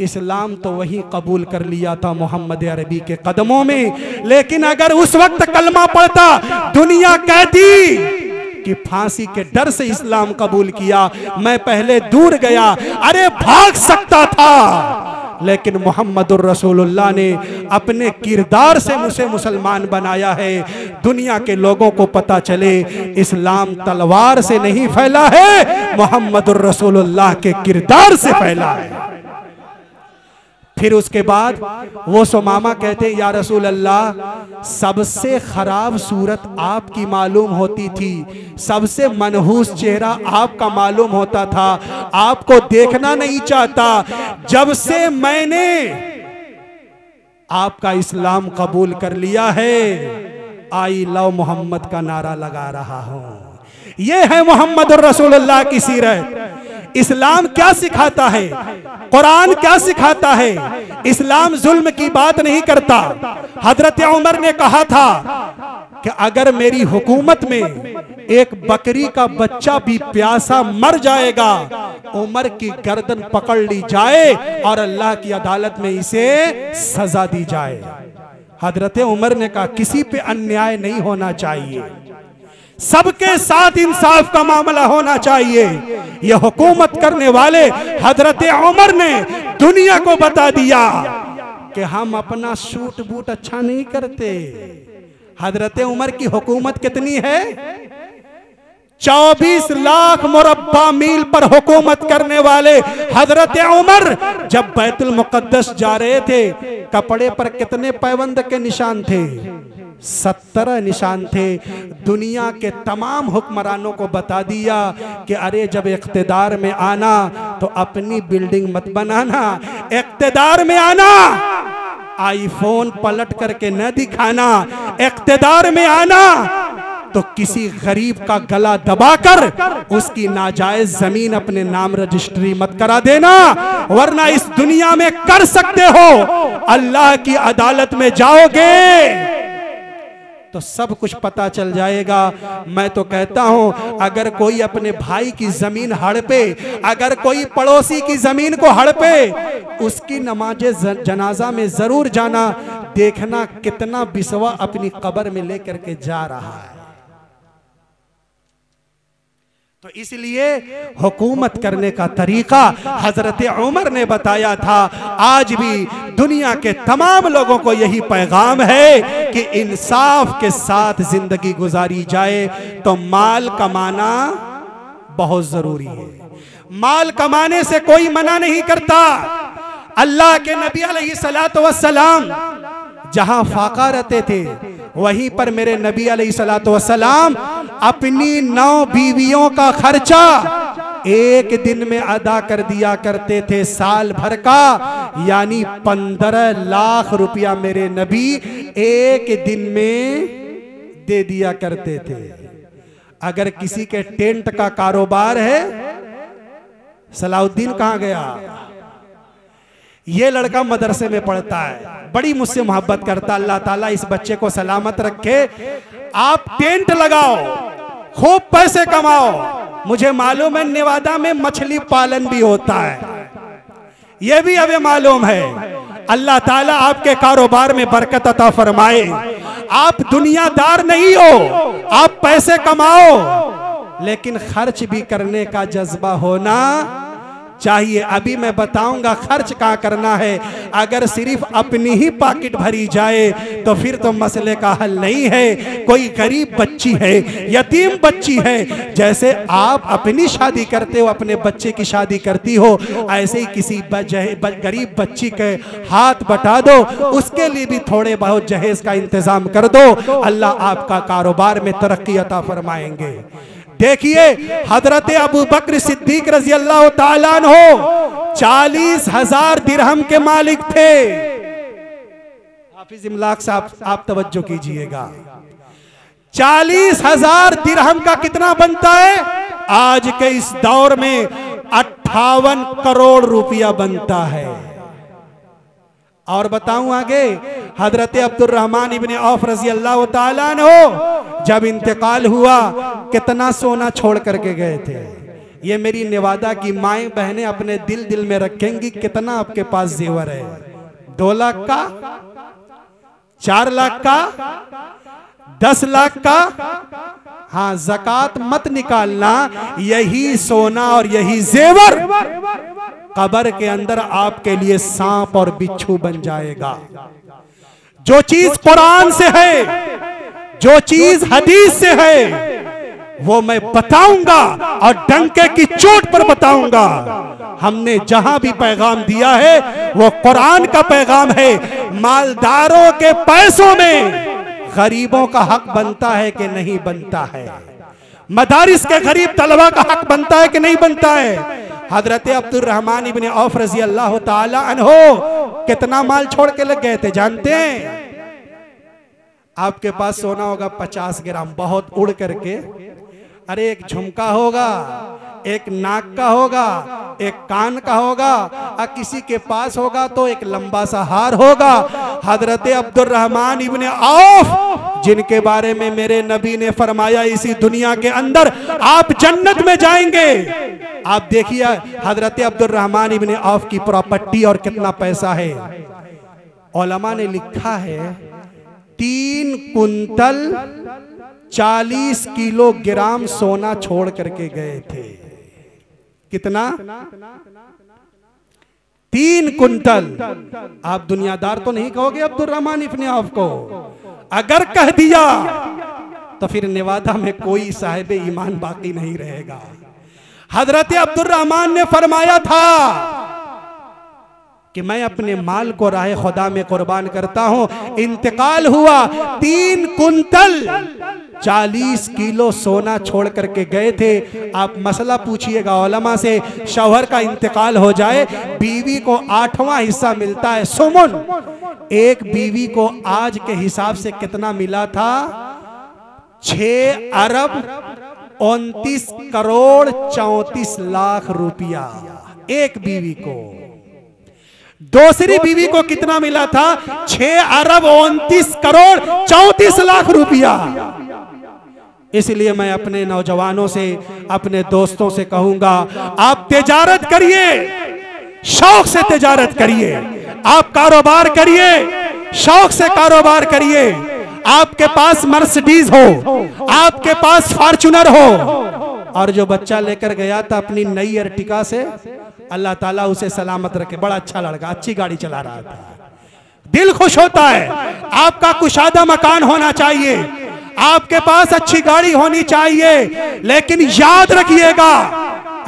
इस्लाम तो वही कबूल कर लिया था मोहम्मद अरबी के कदमों में, लेकिन अगर उस वक्त कलमा पढ़ता, दुनिया कहती कि फांसी के डर से इस्लाम कबूल किया, मैं पहले दूर गया। अरे भाग सकता था, लेकिन मोहम्मदुर रसूलुल्लाह ने अपने किरदार से मुझे मुसलमान बनाया है। दुनिया के लोगों को पता चले इस्लाम तलवार से नहीं फैला है, मोहम्मदुर रसूलुल्लाह के किरदार से फैला है। फिर उसके बाद वो सुमामा कहते या रसूल अल्लाह, सबसे खराब सूरत आपकी मालूम होती थी, सबसे मनहूस चेहरा आपका मालूम होता था, आपको देखना नहीं चाहता। जब से मैंने आपका इस्लाम कबूल कर लिया है, आई लव मोहम्मद का नारा लगा रहा हूं। ये है मोहम्मद रसूलुल्लाह की सीरत। इस्लाम क्या सिखाता है, कुरान क्या सिखाता है? इस्लाम जुल्म की बात नहीं करता। हजरत उमर ने कहा था कि अगर मेरी हुकूमत में एक बकरी का बच्चा भी प्यासा मर जाएगा, उमर की गर्दन पकड़ ली जाए और अल्लाह की अदालत में इसे सजा दी जाए। हजरत उमर ने कहा किसी पे अन्याय नहीं होना चाहिए, सबके साथ इंसाफ का मामला होना चाहिए। यह हुकूमत करने वाले हजरत उमर ने दुनिया को बता दिया कि हम अपना सूट बूट अच्छा नहीं करते। हजरत उमर की हुकूमत कितनी है? 24 लाख मुरब्बा मील पर हुकूमत करने वाले हजरत उमर जब बैतुल मुकद्दस जा रहे थे, कपड़े पर कितने पैबंद के निशान थे? 17 निशान थे। दुनिया के तमाम हुक्मरानों को बता दिया कि अरे जब इख्तिदार में आना तो अपनी बिल्डिंग मत बनाना, इख्तिदार में आना आईफोन पलट करके न दिखाना, इख्तिदार में आना तो किसी गरीब का गला दबाकर उसकी नाजायज जमीन अपने नाम रजिस्ट्री मत करा देना, वरना इस दुनिया में कर सकते हो, अल्लाह की अदालत में जाओगे तो सब कुछ पता चल जाएगा। मैं तो कहता हूं अगर कोई अपने भाई की जमीन हड़पे, अगर कोई पड़ोसी की जमीन को हड़पे, उसकी नमाज़े जनाजा में जरूर जाना, देखना कितना बिस्वा अपनी कब्र में लेकर के जा रहा है। तो इसलिए हुकूमत करने का तरीका हजरत उमर ने बताया था। आज भी दुनिया के तमाम लोगों को यही पैगाम है कि इंसाफ के साथ जिंदगी गुजारी जाए तो माल कमाना बहुत जरूरी है। माल कमाने से कोई मना नहीं करता। अल्लाह के नबी अलैहिस्सलातु वस्सलाम जहां फाका रहते थे, वहीं पर मेरे नबी अलैहिस्सलातु वस्सलाम अपनी 9 बीवियों का खर्चा एक दिन में अदा कर दिया करते थे, साल भर का, यानी 15 लाख रुपया मेरे नबी एक दिन में दे दिया करते थे। अगर किसी के टेंट का कारोबार है, सलाउद्दीन कहां गया? ये लड़का मदरसे में पढ़ता है, बड़ी मुझसे मोहब्बत करता। अल्लाह ताला इस बच्चे को सलामत रखे। आप टेंट लगाओ, खूब पैसे कमाओ। मुझे मालूम है नेवादा में मछली पालन भी होता है, यह भी हमें मालूम है। अल्लाह ताला आपके कारोबार में बरकत अता फरमाए। आप दुनियादार नहीं हो, आप पैसे कमाओ, लेकिन खर्च भी करने का जज्बा होना चाहिए। अभी मैं बताऊंगा खर्च कहाँ करना है। अगर सिर्फ अपनी ही पॉकेट भरी जाए तो फिर तो मसले का हल नहीं है। कोई गरीब बच्ची है, यतीम बच्ची है, जैसे आप अपनी शादी करते हो, अपने बच्चे की शादी करती हो, ऐसे ही किसी गरीब बच्ची के हाथ बटा दो, उसके लिए भी थोड़े बहुत जहेज का इंतजाम कर दो। अल्लाह आपका कारोबार में तरक्की अता फरमाएंगे। देखिए हजरत अबू बकर सिद्दीक रजी अल्लाह ताला अन्हो 40,000 दिरहम के मालिक थे। हाफिज इमलाक साहब आप तवज्जो कीजिएगा, 40,000 दिरहम का कितना बनता है? आज के इस दौर में 58 करोड़ रुपया बनता है। और बताऊं आगे, हजरत अब्दुर्रहमान इब्ने औफ रजी अल्लाह ताला अन्हो जब इंतकाल हुआ कितना सोना छोड़ करके गए थे। ये मेरी नेवादा की माएं बहनें अपने दिल दिल में रखेंगी कितना आपके पास जेवर है। 2 लाख का, 4 लाख का, 10 लाख का। हाँ, ज़कात मत निकालना, यही सोना और यही जेवर कब्र के अंदर आपके लिए सांप और बिच्छू बन जाएगा। जो चीज कुरान से है, जो चीज हदीस से है, वो मैं बताऊंगा और डंके की चोट पर बताऊंगा। हमने जहां भी पैगाम दिया है वो कुरान का पैगाम है। मालदारों के पैसों में गरीबों का हक बनता है कि नहीं बनता है? मदारिस के गरीब तलबा का हक बनता है कि नहीं बनता है? हजरत अब्दुर्रहमान इब्ने औफ रजी अल्लाह ताला अन्हो कितना माल छोड़ के लग गए थे जानते हैं? आपके पास सोना होगा 50 ग्राम, बहुत उड़ करके। अरे एक झुमका होगा, एक नाक का होगा, एक कान का होगा, और किसी के पास होगा तो एक लंबा सा हार होगा। हजरत अब्दुर्रहमान इब्ने औफ जिनके बारे में मेरे नबी ने फरमाया इसी दुनिया के अंदर आप जन्नत में जाएंगे। आप देखिए हजरत अब्दुर्रहमान इब्ने औफ की प्रॉपर्टी और कितना पैसा है। उलमा ने लिखा है 3 कुंतल 40 किलोग्राम सोना छोड़ करके गए थे। कितना? 3 कुंतल। आप दुनियादार तो नहीं कहोगे अब्दुर्रहमान इब्ने औफ को। अगर कह दिया तो फिर नेवादा में कोई साहिब ईमान बाकी नहीं रहेगा। हजरत अब्दुर्रहमान ने फरमाया था कि मैं अपने माल को राह खुदा में कुर्बान करता हूं। इंतकाल हुआ, 3 कुंतल 40 किलो सोना छोड़ करके गए थे। आप मसला पूछिएगा उलमा से, शौहर का इंतकाल हो जाए बीवी को 8वां हिस्सा मिलता है सुमुन। एक बीवी को आज के हिसाब से कितना मिला था? 6 अरब 29 करोड़ 34 लाख रुपया एक बीवी को। दूसरी बीवी को कितना मिला था? 6 अरब 29 करोड़ 34 लाख रुपया। इसलिए मैं अपने नौजवानों से, अपने दोस्तों से कहूंगा, आप तिजारत करिए, शौक से तिजारत करिए। आप कारोबार करिए, शौक से कारोबार करिए। आपके पास मर्सिडीज हो, आपके पास फॉर्च्यूनर हो, और जो बच्चा लेकर गया था अपनी नई अर्टिगा से, अल्लाह ताला उसे सलामत रखे। बड़ा अच्छा लड़का, अच्छी गाड़ी चला रहा था, दिल खुश होता है। आपका कुशादा मकान होना चाहिए, आपके पास अच्छी गाड़ी होनी चाहिए, लेकिन याद रखिएगा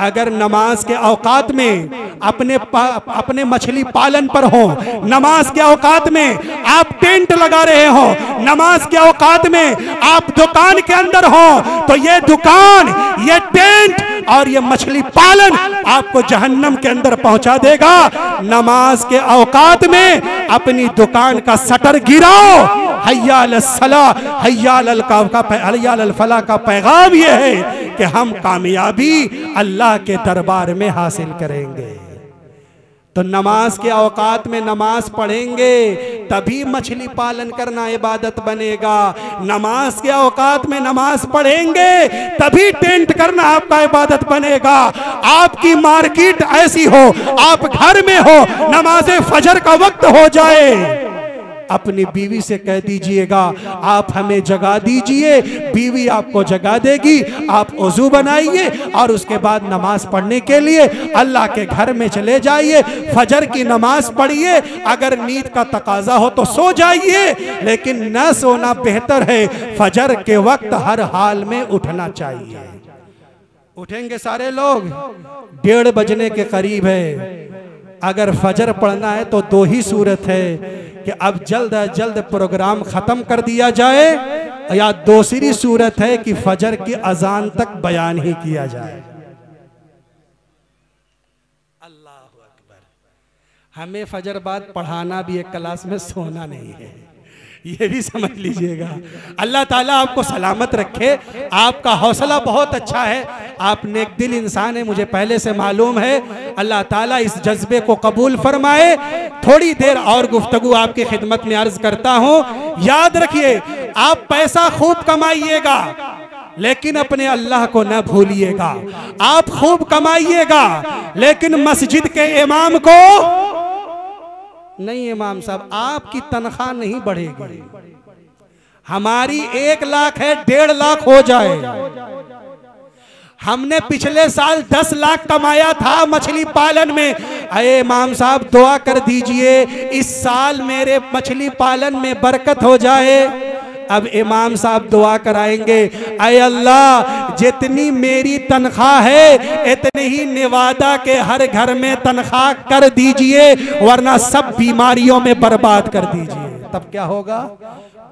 अगर नमाज के औकात में अपने मछली पालन पर हो, नमाज के औकात में आप टेंट लगा रहे हो, नमाज के औकात में आप दुकान के अंदर हो, तो ये दुकान, ये टेंट और ये मछली पालन आपको जहन्नम के अंदर पहुंचा देगा। नमाज के औकात में अपनी दुकान का शटर गिराओ। हय्या अलस सलाह, हय्या अल फलाह का पैगाम यह है कि हम कामयाबी अल्लाह के दरबार में हासिल करेंगे। तो नमाज के औकात में नमाज पढ़ेंगे तभी मछली पालन करना इबादत बनेगा। नमाज के औकात में नमाज पढ़ेंगे तभी टेंट करना आपका इबादत बनेगा। आपकी मार्केट ऐसी हो, आप घर में हो, नमाज फजर का वक्त हो जाए, अपनी बीवी से कह दीजिएगा आप हमें जगा दीजिए, बीवी आपको जगा देगी। आप वजू बनाइए और उसके बाद नमाज पढ़ने के लिए अल्लाह के घर में चले जाइए, फजर की नमाज पढ़िए। अगर नींद का तकाजा हो तो सो जाइए, लेकिन न सोना बेहतर है। फजर के वक्त हर हाल में उठना चाहिए। उठेंगे सारे लोग, 1:30 बजने के करीब है। अगर फजर पढ़ना है तो 2 ही सूरत है कि अब जल्द अज जल्द प्रोग्राम खत्म कर दिया जाए, या दूसरी सूरत है कि फजर की अजान तक बयान ही किया जाए। अल्लाह अकबर। हमें फजर बाद पढ़ाना भी एक क्लास में, सोना नहीं है, ये भी समझ लीजिएगा। अल्लाह ताला आपको सलामत रखे। आपका हौसला बहुत अच्छा है, आप नेक दिल इंसान है, मुझे पहले से मालूम है। अल्लाह ताला इस जज्बे को कबूल फरमाए। थोड़ी देर और गुफ्तगू आपकी खिदमत में अर्ज करता हूँ। याद रखिए, आप पैसा खूब कमाइएगा लेकिन अपने अल्लाह को न भूलिएगा। आप खूब कमाइएगा लेकिन मस्जिद के इमाम को नहीं। इमाम साहब आपकी तनख्वाह नहीं बढ़ेगी, हमारी 1 लाख है, 1.5 लाख हो जाए। हमने पिछले साल 10 लाख कमाया था मछली पालन में। अरे इमाम साहब दुआ कर दीजिए इस साल मेरे मछली पालन में बरकत हो जाए। अब इमाम साहब दुआ कराएंगे, अय अल्लाह जितनी मेरी तनख्वाह है इतनी ही नेवादा के हर घर में तनख्वाह कर दीजिए, वरना सब बीमारियों में बर्बाद कर दीजिए। तब क्या होगा?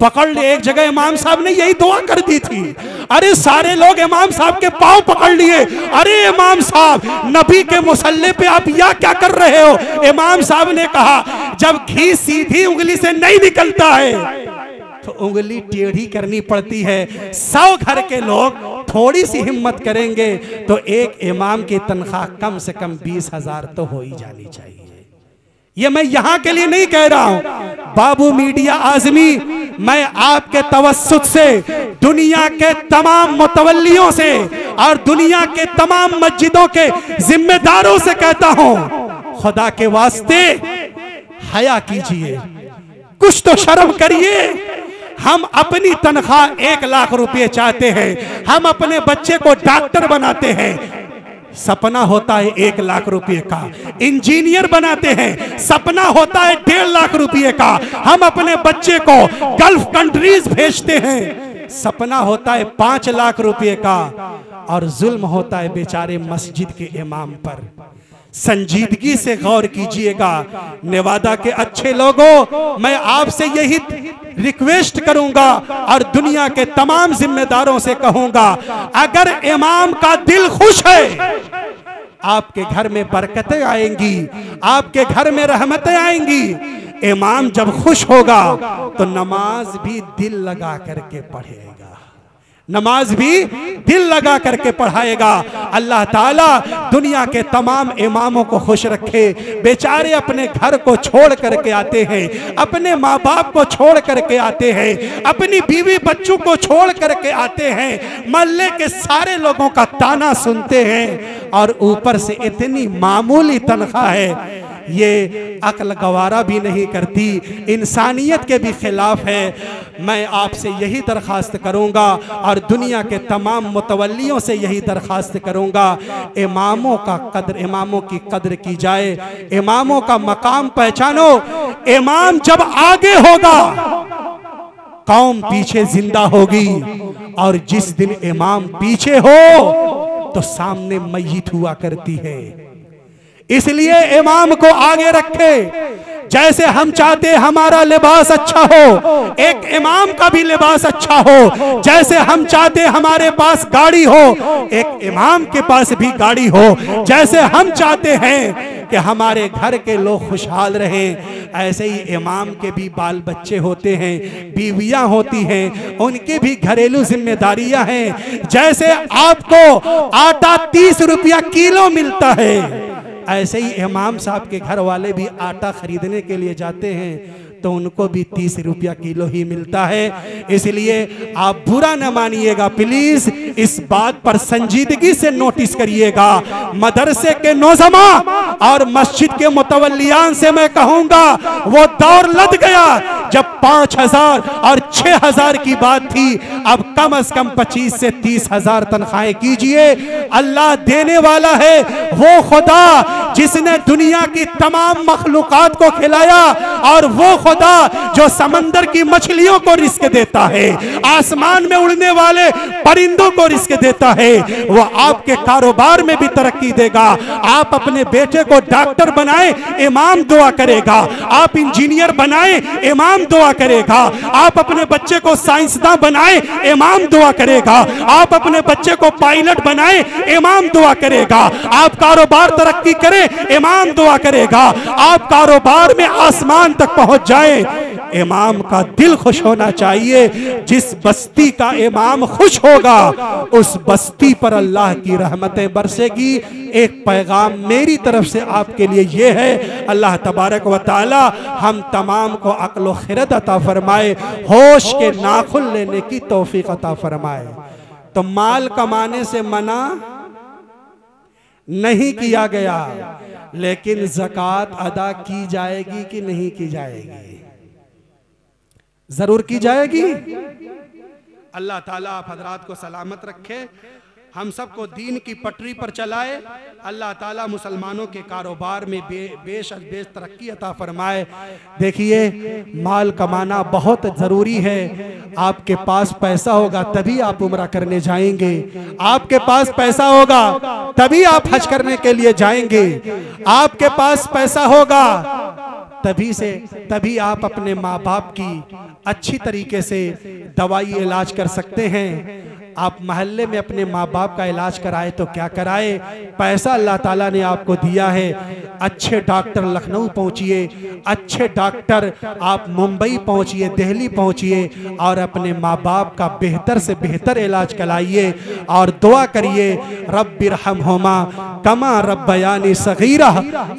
पकड़ ले। एक जगह इमाम साहब ने यही दुआ कर दी थी। अरे सारे लोग इमाम साहब के पांव पकड़ लिए। अरे इमाम साहब, नबी के मुसल्ले पे आप या क्या कर रहे हो? इमाम साहब ने कहा जब घी सीधी उंगली से नहीं निकलता है तो उंगली टेढ़ी करनी पड़ती है। 100 घर के लोग थोड़ी सी हिम्मत करेंगे तो एक इमाम की तनख्वाह कम से कम 20,000 तो हो ही जानी चाहिए। ये मैं यहां के लिए नहीं कह रहा हूं, बाबू मीडिया आजमी, मैं आपके तवस्सुत से दुनिया के तमाम मुतवल्लियों से और दुनिया के तमाम मस्जिदों के जिम्मेदारों से कहता हूं, खुदा के वास्ते हया कीजिए, कुछ तो शर्म करिए। हम अपनी तनख्वाह 1 लाख रुपए चाहते हैं, हम अपने बच्चे को डॉक्टर बनाते हैं, सपना होता है 1 लाख रुपए का। इंजीनियर बनाते हैं, सपना होता है 1.5 लाख रुपए का। हम अपने बच्चे को गल्फ कंट्रीज भेजते हैं, सपना होता है 5 लाख रुपए का। और जुल्म होता है बेचारे मस्जिद के इमाम पर। संजीदगी से गौर कीजिएगा। नेवादा के अच्छे लोगों, मैं आपसे यही रिक्वेस्ट करूंगा और दुनिया के तमाम जिम्मेदारों से कहूंगा, अगर इमाम का दिल खुश है आपके घर में बरकतें आएंगी, आपके घर में रहमतें आएंगी। इमाम जब खुश होगा तो नमाज भी दिल लगा करके पढ़ेगा, नमाज भी दिल लगा करके पढ़ाएगा। अल्लाह ताला दुनिया के तमाम इमामों को खुश रखे। बेचारे अपने घर को छोड़ करके आते हैं, अपने माँ बाप को छोड़ करके आते हैं, अपनी बीवी बच्चों को छोड़ करके आते हैं, मोहल्ले के सारे लोगों का ताना सुनते हैं और ऊपर से इतनी मामूली तनख्वाह है। ये अक्ल गवारा भी नहीं करती, इंसानियत के भी खिलाफ है। मैं आपसे यही दरख्वास्त करूंगा और दुनिया के तमाम मुतवल्लियों से यही दरख्वास्त करूंगा, इमामों का कद्र, इमामों की कद्र की जाए, इमामों का मकाम पहचानो। इमाम जब आगे होगा कौम पीछे जिंदा होगी, और जिस दिन इमाम पीछे हो तो सामने मैयत हुआ करती है। इसलिए इमाम को आगे रखे। जैसे हम चाहते हमारा लिबास अच्छा हो, एक इमाम का भी लिबास अच्छा हो। जैसे हम चाहते हमारे पास गाड़ी हो, एक इमाम के पास भी गाड़ी हो। जैसे हम चाहते हैं कि हमारे घर के लोग खुशहाल रहें, ऐसे ही इमाम के भी बाल बच्चे होते हैं, बीवियां होती हैं, उनकी भी घरेलू जिम्मेदारियां हैं। जैसे आपको आटा 30 रुपया किलो मिलता है, ऐसे ही इमाम साहब के घर वाले भी आटा खरीदने के लिए जाते हैं तो उनको भी 30 रुपया किलो ही मिलता है। इसलिए आप बुरा न मानिएगा, प्लीज इस बात पर संजीदगी से नोटिस करिएगा। मदरसे के नौजमा और मस्जिद के मुतवल्लियान से मैं कहूंगा, वो दौर लद गया जब 5000 और 6000 की बात थी। अब कम से कम 25 से 30,000 तनख्वाहें कीजिए। अल्लाह देने वाला है, वो खुदा जिसने दुनिया की तमाम मखलूकात को खिलाया, और वो खुदा जो समंदर की मछलियों को रिस्क देता है, आसमान में उड़ने वाले परिंदों को रिस्क देता है, वो आपके कारोबार में भी तरक्की देगा। आप अपने बेटे को डॉक्टर बनाए, इमाम दुआ करेगा। आप इंजीनियर बनाए, इमाम दुआ करेगा। आप अपने बच्चे को साइंसदान बनाए, इमाम दुआ करेगा। आप अपने बच्चे को पायलट बनाए, इमाम दुआ करेगा। आप कारोबार तरक्की करें, इमाम दुआ करेगा। आप कारोबार में आसमान तक पहुंच जाए, इमाम का दिल खुश होना चाहिए। जिस बस्ती का इमाम खुश होगा, उस बस्ती पर अल्लाह की रहमतें बरसेगी। एक पैगाम मेरी तरफ से आपके लिए ये है, अल्लाह तबारक व तआला हम तमाम को अक्ल व खिरत अता फरमाए, होश के नाखुन लेने की तौफीक अता फरमाए। तो माल कमाने से मना नहीं किया गया, लेकिन ज़कात अदा की जाएगी कि नहीं की जाएगी? जरूर की जाएगी। अल्लाह ताला आप हजरात को सलामत रखे, हम सबको दीन की पटरी पर चलाए। अल्लाह ताला मुसलमानों के कारोबार में बेश तरक्की अता फरमाए। देखिए, माल कमाना बहुत ज़रूरी है। आपके पास पैसा होगा तभी आप उम्रा करने जाएंगे, आपके पास पैसा होगा तभी आप हज करने के लिए जाएंगे, आपके पास पैसा होगा तभी आप अपने माँ बाप की अच्छी तरीके से दवाई इलाज कर सकते हैं। आप मोहल्ले में अपने माँ बाप का इलाज कराए तो क्या कराए, पैसा अल्लाह ताला ने आपको दिया है। अच्छे डॉक्टर लखनऊ पहुँचिए, अच्छे डॉक्टर आप मुंबई पहुँचिए, दिल्ली पहुँचिए, और अपने माँ बाप का बेहतर से बेहतर इलाज कराइए और दुआ करिए, रब्बिरहमहुमा कमा रब्बयानी सगीरा।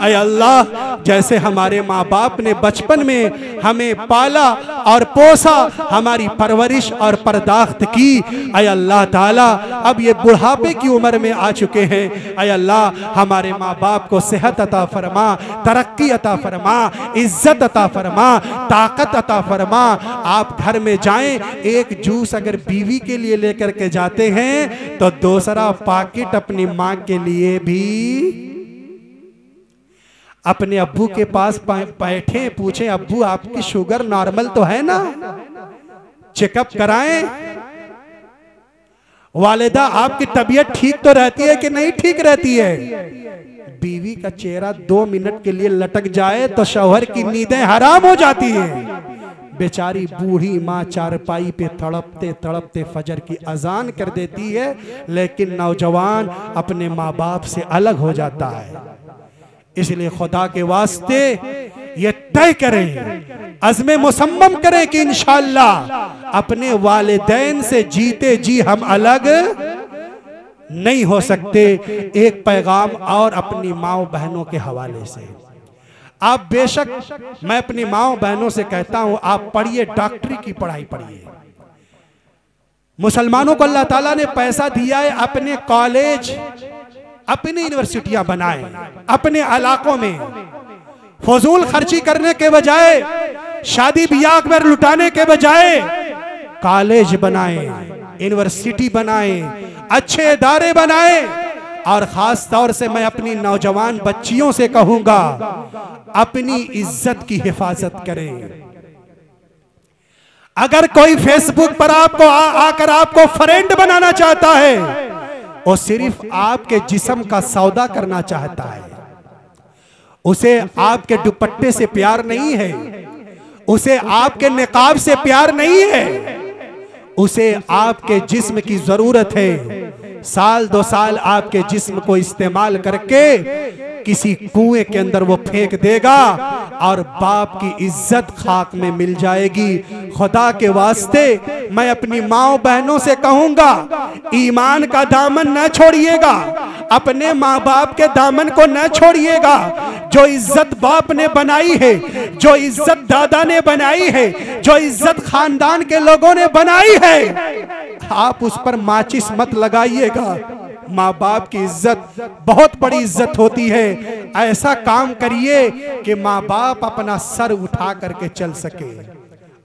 ऐ अल्लाह, जैसे हमारे माँ बाप ने बचपन में हमें पाला और पोसा, हमारी परवरिश और परदाख्त की, ऐ अल्लाह ताला अब ये बुढ़ापे की उम्र में आ चुके हैं, ऐ अल्लाह हमारे माँ बाप को सेहत अता फरमा, तरक्की अता फरमा, इज्जत अता फरमा, ताकत अता फरमा। आप घर में जाएं, एक जूस अगर बीवी के लिए लेकर के जाते हैं तो दूसरा पाकिट अपनी माँ के लिए भी। अपने अब्बू के पास बैठे, पूछे अब्बू आपकी शुगर नॉर्मल तो है ना, चेकअप कराएं। वालिदा आपकी तबीयत ठीक तो रहती है कि नहीं ठीक रहती है? बीवी का चेहरा 2 मिनट के लिए लटक जाए तो शौहर की नींदें हराम हो जाती हैं। बेचारी बूढ़ी माँ चारपाई पे तड़पते तड़पते फजर की अजान कर देती है, लेकिन नौजवान अपने माँ बाप से अलग हो जाता है। इसलिए खुदा के वास्ते ये तय करें, अज़्मे मुसम्मम करें कि इंशाअल्लाह अपने वालिदैन से जीते जी हम अलग नहीं हो सकते। एक पैगाम और अपनी माओ बहनों के हवाले से, आप बेशक, मैं अपनी माओ बहनों से कहता हूं, आप पढ़िए, डॉक्टरी की पढ़ाई पढ़िए। मुसलमानों को अल्लाह ताला ने पैसा दिया है, अपने कॉलेज, अपनी यूनिवर्सिटियां बनाएं, अपने इलाकों में फजूल खर्ची करने के बजाय, शादी ब्याह में लुटाने के बजाय कॉलेज बनाएं, यूनिवर्सिटी बनाएं, अच्छे इदारे बनाएं। और खास तौर से मैं अपनी नौजवान बच्चियों से कहूंगा, अपनी इज्जत की हिफाजत करें। अगर कोई फेसबुक पर आपको आकर आपको फ्रेंड बनाना चाहता है, वो सिर्फ आपके जिस्म का सौदा करना चाहता है, उसे आपके दुपट्टे से प्यार नहीं है, उसे आपके निकाब से प्यार नहीं है, उसे आपके जिस्म की जरूरत है। साल 2 साल आपके जिस्म को इस्तेमाल करके किसी कुएं के अंदर वो फेंक देगा और बाप की इज्जत खाक में मिल जाएगी। खुदा के वास्ते मैं अपनी माँ बहनों से कहूंगा, ईमान का दामन न छोड़िएगा, अपने माँ बाप के दामन को न छोड़िएगा। जो इज्जत बाप ने बनाई है, जो इज्जत दादा ने बनाई है, जो इज्जत खानदान के लोगों ने बनाई है, आप उस पर माचिस मत लगाइएगा। माँ बाप की इज्जत बहुत बड़ी इज्जत होती है। ऐसा काम करिए कि माँ बाप अपना सर उठा करके चल सके।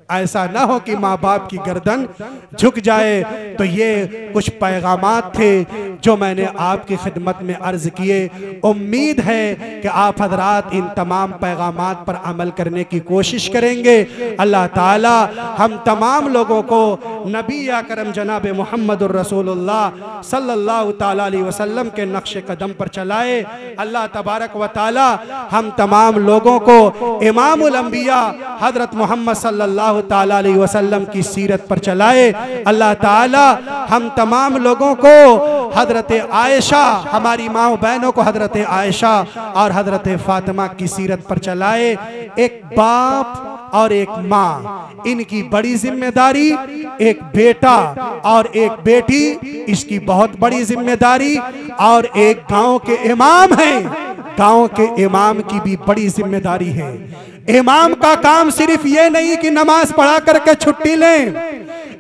ऐसा ना हो कि माँ बाप की गर्दन झुक जाए। तो ये कुछ पैगामात थे जो मैंने आपकी खिदमत में अर्ज किए। उम्मीद है कि आप हजरात इन तमाम पैगामात पर अमल करने की कोशिश करेंगे। अल्लाह ताला हम तमाम लोगों को नबी अकरम जनाब मुहम्मदुर रसूलुल्लाह सल्लल्लाहु ताला अलैहि वसल्लम के नक्श कदम पर चलाए। अल्लाह तबारक व ताला हम तमाम लोगों को इमामुल अंबिया हजरत मोहम्मद सल्लल्लाहु ताला अलैहि वसल्लम की सीरत पर चलाए। अल्लाह ताला हम तमाम लोगों को हजरत आयशा, हमारी माँ बहनों को हजरत आयशा और हजरत फातिमा की सीरत पर चलाए। एक बाप और एक माँ, इनकी बड़ी जिम्मेदारी, एक बेटा और एक बेटी, इसकी बहुत बड़ी जिम्मेदारी, और एक गांव के इमाम हैं, गांव के इमाम की भी बड़ी जिम्मेदारी है। इमाम का काम सिर्फ ये नहीं कि नमाज पढ़ा करके छुट्टी लें।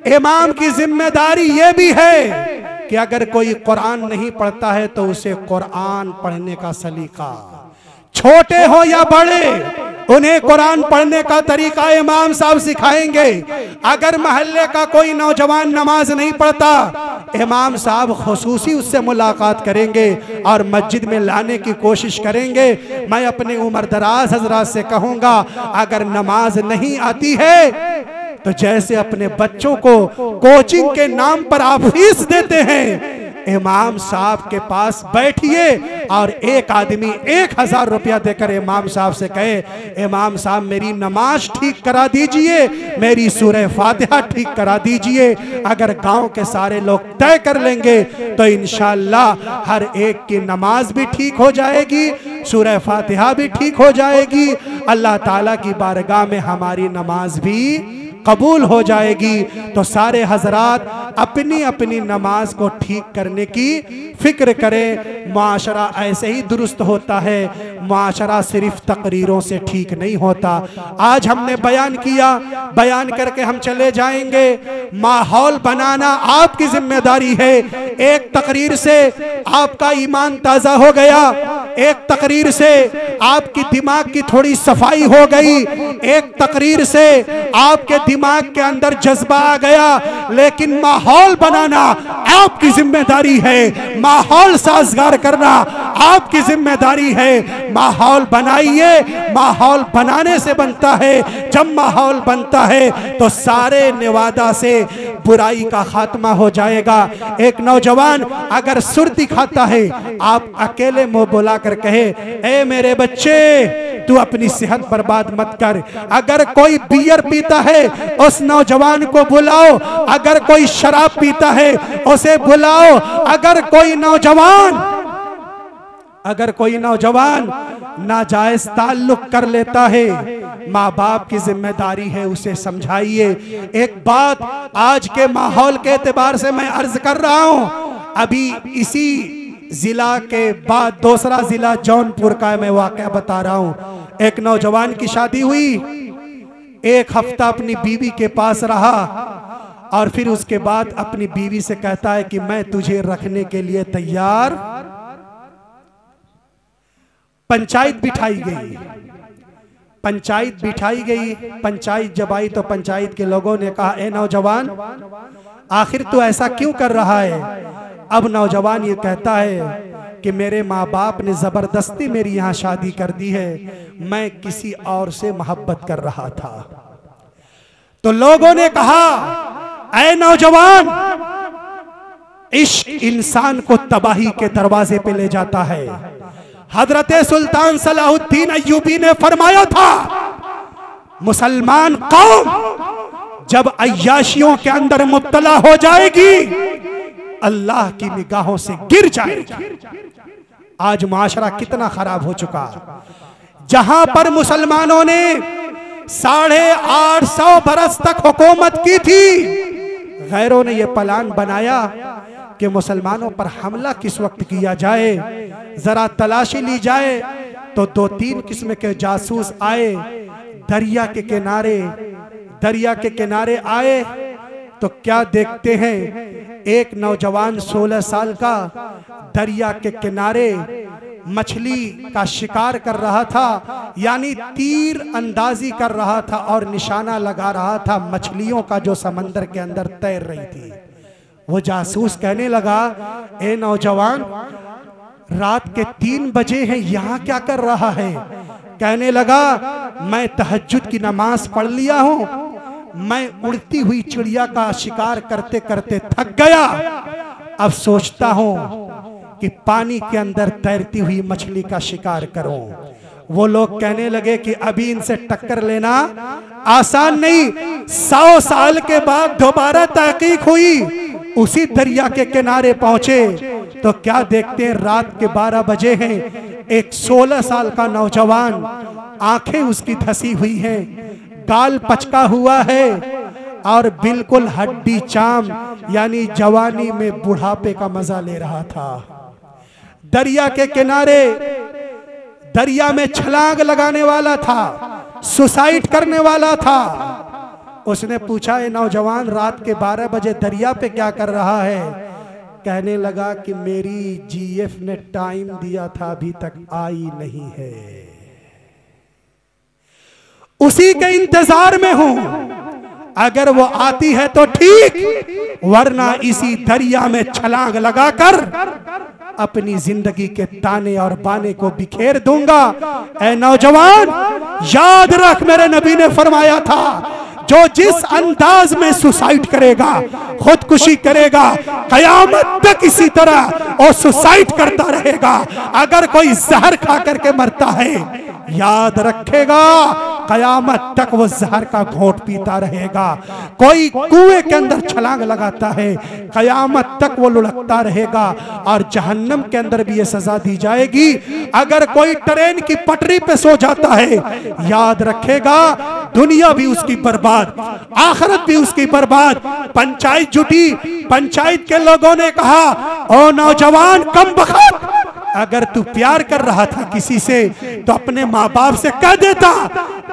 इमाम की जिम्मेदारी ये भी है कि अगर कोई कुरान नहीं पढ़ता है तो उसे कुरान पढ़ने का सलीका, छोटे हो या बड़े, उन्हें कुरान पढ़ने का तरीका इमाम साहब सिखाएंगे। अगर मोहल्ले का कोई नौजवान नमाज नहीं पढ़ता, इमाम साहब खुसूसी उससे मुलाकात करेंगे और मस्जिद में लाने की कोशिश करेंगे। मैं अपने उम्र दराज हजरात से कहूँगा, अगर नमाज नहीं आती है तो जैसे अपने बच्चों को कोचिंग के नाम पर आप फीस देते हैं, इमाम साहब के पास बैठिए और एक आदमी 1000 रुपया देकर इमाम साहब से कहे, इमाम साहब मेरी नमाज ठीक करा दीजिए, मेरी सूरह फातिहा ठीक करा दीजिए। अगर गांव के सारे लोग तय कर लेंगे तो इंशाअल्लाह हर एक की नमाज भी ठीक हो जाएगी, सूरह फातिहा भी ठीक हो जाएगी, अल्लाह ताला की बारगाह में हमारी नमाज भी कबूल हो जाएगी। तो सारे हजरात अपनी अपनी नमाज को ठीक करने की फिक्र करें। माशरा ऐसे ही दुरुस्त होता है, माशरा सिर्फ तकरीरों से ठीक नहीं होता। आज हमने बयान किया, बयान करके हम चले जाएंगे। माहौल बनाना आपकी जिम्मेदारी है। एक तकरीर से आपका ईमान ताजा हो गया, एक तकरीर से आपकी दिमाग की थोड़ी सफाई हो गई, एक तकरीर से आपके दिमाग के अंदर जज्बा आ गया, लेकिन माहौल बनाना आपकी जिम्मेदारी है। माहौल साजगार करना आपकी जिम्मेदारी है। माहौल बनाइए, माहौल बनाने से बनता है। जब माहौल बनता है तो सारे निवादा से बुराई का खात्मा हो जाएगा। एक नौजवान अगर सुर दिखाता है, आप अकेले मुंह बुला कर कहे, ए मेरे बच्चे तू अपनी सेहत बर्बाद मत कर। अगर कोई बियर पीता है उस नौजवान को बुलाओ, अगर कोई शराब पीता है उसे बुलाओ, अगर कोई नौजवान नाजायज ताल्लुक कर लेता है, माँ बाप की जिम्मेदारी है उसे समझाइए। एक बात आज के माहौल के एतबार से मैं अर्ज कर रहा हूँ, अभी इसी जिला के बाद दूसरा जिला जौनपुर का मैं वाकया बता रहा हूँ। एक नौजवान की शादी हुई, एक हफ्ता अपनी बीवी के पास रहा और फिर उसके बाद अपनी बीवी से कहता है कि मैं तुझे रखने के लिए तैयार। पंचायत बिठाई गई, पंचायत बिठाई गई। पंचायत जब आई तो पंचायत के लोगों ने कहा, ए नौजवान आखिर तू ऐसा क्यों कर रहा है? अब नौजवान ये कहता है कि मेरे माँ बाप ने जबरदस्ती मेरी यहाँ शादी कर दी है, मैं किसी और से मोहब्बत कर रहा था। तो लोगों ने कहा, ऐ नौजवान, इश्क इंसान को तबाही के दरवाजे पे ले जाता है। हजरत सुल्तान सलाहुद्दीन अय्यूबी ने फरमाया था, मुसलमान कौम जब अय्याशियों के अंदर मुब्तला हो जाएगी, अल्लाह की निगाहों से गिर जाएगी। आज माशरा कितना खराब हो चुका। जहां पर मुसलमानों ने 850 बरस तक हुकूमत की थी, गैरों ने यह प्लान बनाया कि मुसलमानों पर हमला किस वक्त किया जाए, जरा तलाशी ली जाए। तो 2-3 किस्म के जासूस आए, दरिया के किनारे आए तो क्या देखते हैं, एक नौजवान 16 साल का दरिया के किनारे मछली का शिकार कर रहा था, यानी तीर अंदाजी कर रहा था और निशाना लगा रहा था मछलियों का जो समंदर के अंदर तैर रही थी। वो जासूस कहने लगा, ए नौजवान, रात के 3 बजे हैं, यहाँ क्या कर रहा है? कहने लगा, मैं तहज्जुद की नमाज पढ़ लिया हूँ, मैं उड़ती हुई चिड़िया का शिकार करते करते थक गया, अब सोचता हूँ कि पानी के अंदर तैरती हुई मछली का शिकार करूं। वो लोग कहने लगे कि अभी इनसे टक्कर लेना आसान नहीं। 100 साल के बाद दोबारा तहकीक हुई, उसी दरिया के किनारे पहुंचे तो क्या देखते हैं, रात के 12 बजे हैं, एक 16 साल का नौजवान, आंखें उसकी धसी हुई हैं, गाल पचका हुआ है और बिल्कुल हड्डी चाम, यानी जवानी में बुढ़ापे का मजा ले रहा था। दरिया के किनारे दरिया में छलांग लगाने वाला था, सुसाइड करने वाला था। उसने पूछा, ये नौजवान रात के 12 बजे दरिया पे क्या कर रहा है? कहने लगा कि मेरी जीएफ ने टाइम दिया था, अभी तक आई नहीं है, उसी के इंतजार में हूं, अगर वो आती है तो ठीक, वरना इसी दरिया में छलांग लगाकर अपनी जिंदगी के ताने और बाने को बिखेर दूंगा। ऐ नौजवान, याद रख, मेरे नबी ने फरमाया था, जो जिस अंदाज में सुसाइड करेगा, खुदकुशी करेगा, कयामत तक इसी तरह और सुसाइड करता रहेगा। अगर कोई जहर खा करके मरता है, याद रखेगा कयामत तक वो जहर का घोंट पीता रहेगा। कोई कुएं के अंदर छलांग लगाता है, कयामत तक वो लुढ़कता रहेगा और जहन्नम के अंदर भी ये सजा दी जाएगी। अगर कोई ट्रेन की पटरी पे सो जाता है, याद रखेगा दुनिया भी उसकी बर्बाद, आखिरत भी उसकी बर्बाद। पंचायत जुटी, पंचायत के लोगों ने कहा, ओ नौजवान कम बखत, अगर तू प्यार कर रहा था किसी से तो अपने माँ बाप से कह देता।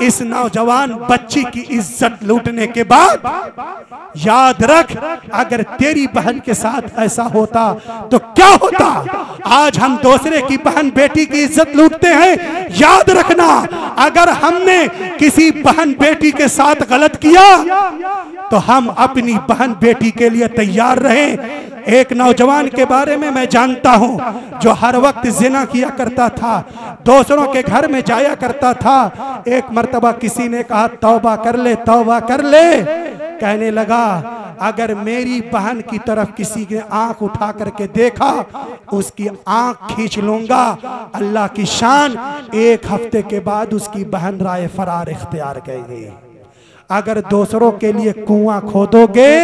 इस नौजवान बच्ची की इज्जत लूटने के बाद याद रख, अगर तेरी बहन के साथ ऐसा होता तो क्या होता। आज हम दूसरे की बहन बेटी की इज्जत लूटते हैं। याद रखना, अगर हमने किसी बहन बेटी के साथ गलत किया तो हम अपनी बहन बेटी के लिए तैयार रहें। एक नौजवान के बारे में मैं जानता हूं जो हर वक्त जिना किया करता था, दूसरों के घर में जाया करता था। एक मर्तबा किसी ने कहा, तौबा कर ले, तौबा कर ले। कहने लगा, अगर मेरी बहन की तरफ किसी ने आंख उठा करके देखा, उसकी आंख खींच लूंगा। अल्लाह की शान, 1 हफ्ते के बाद उसकी बहन राय फरार इख्तियार कर गई। अगर दूसरों के लिए कुआं खोदोगे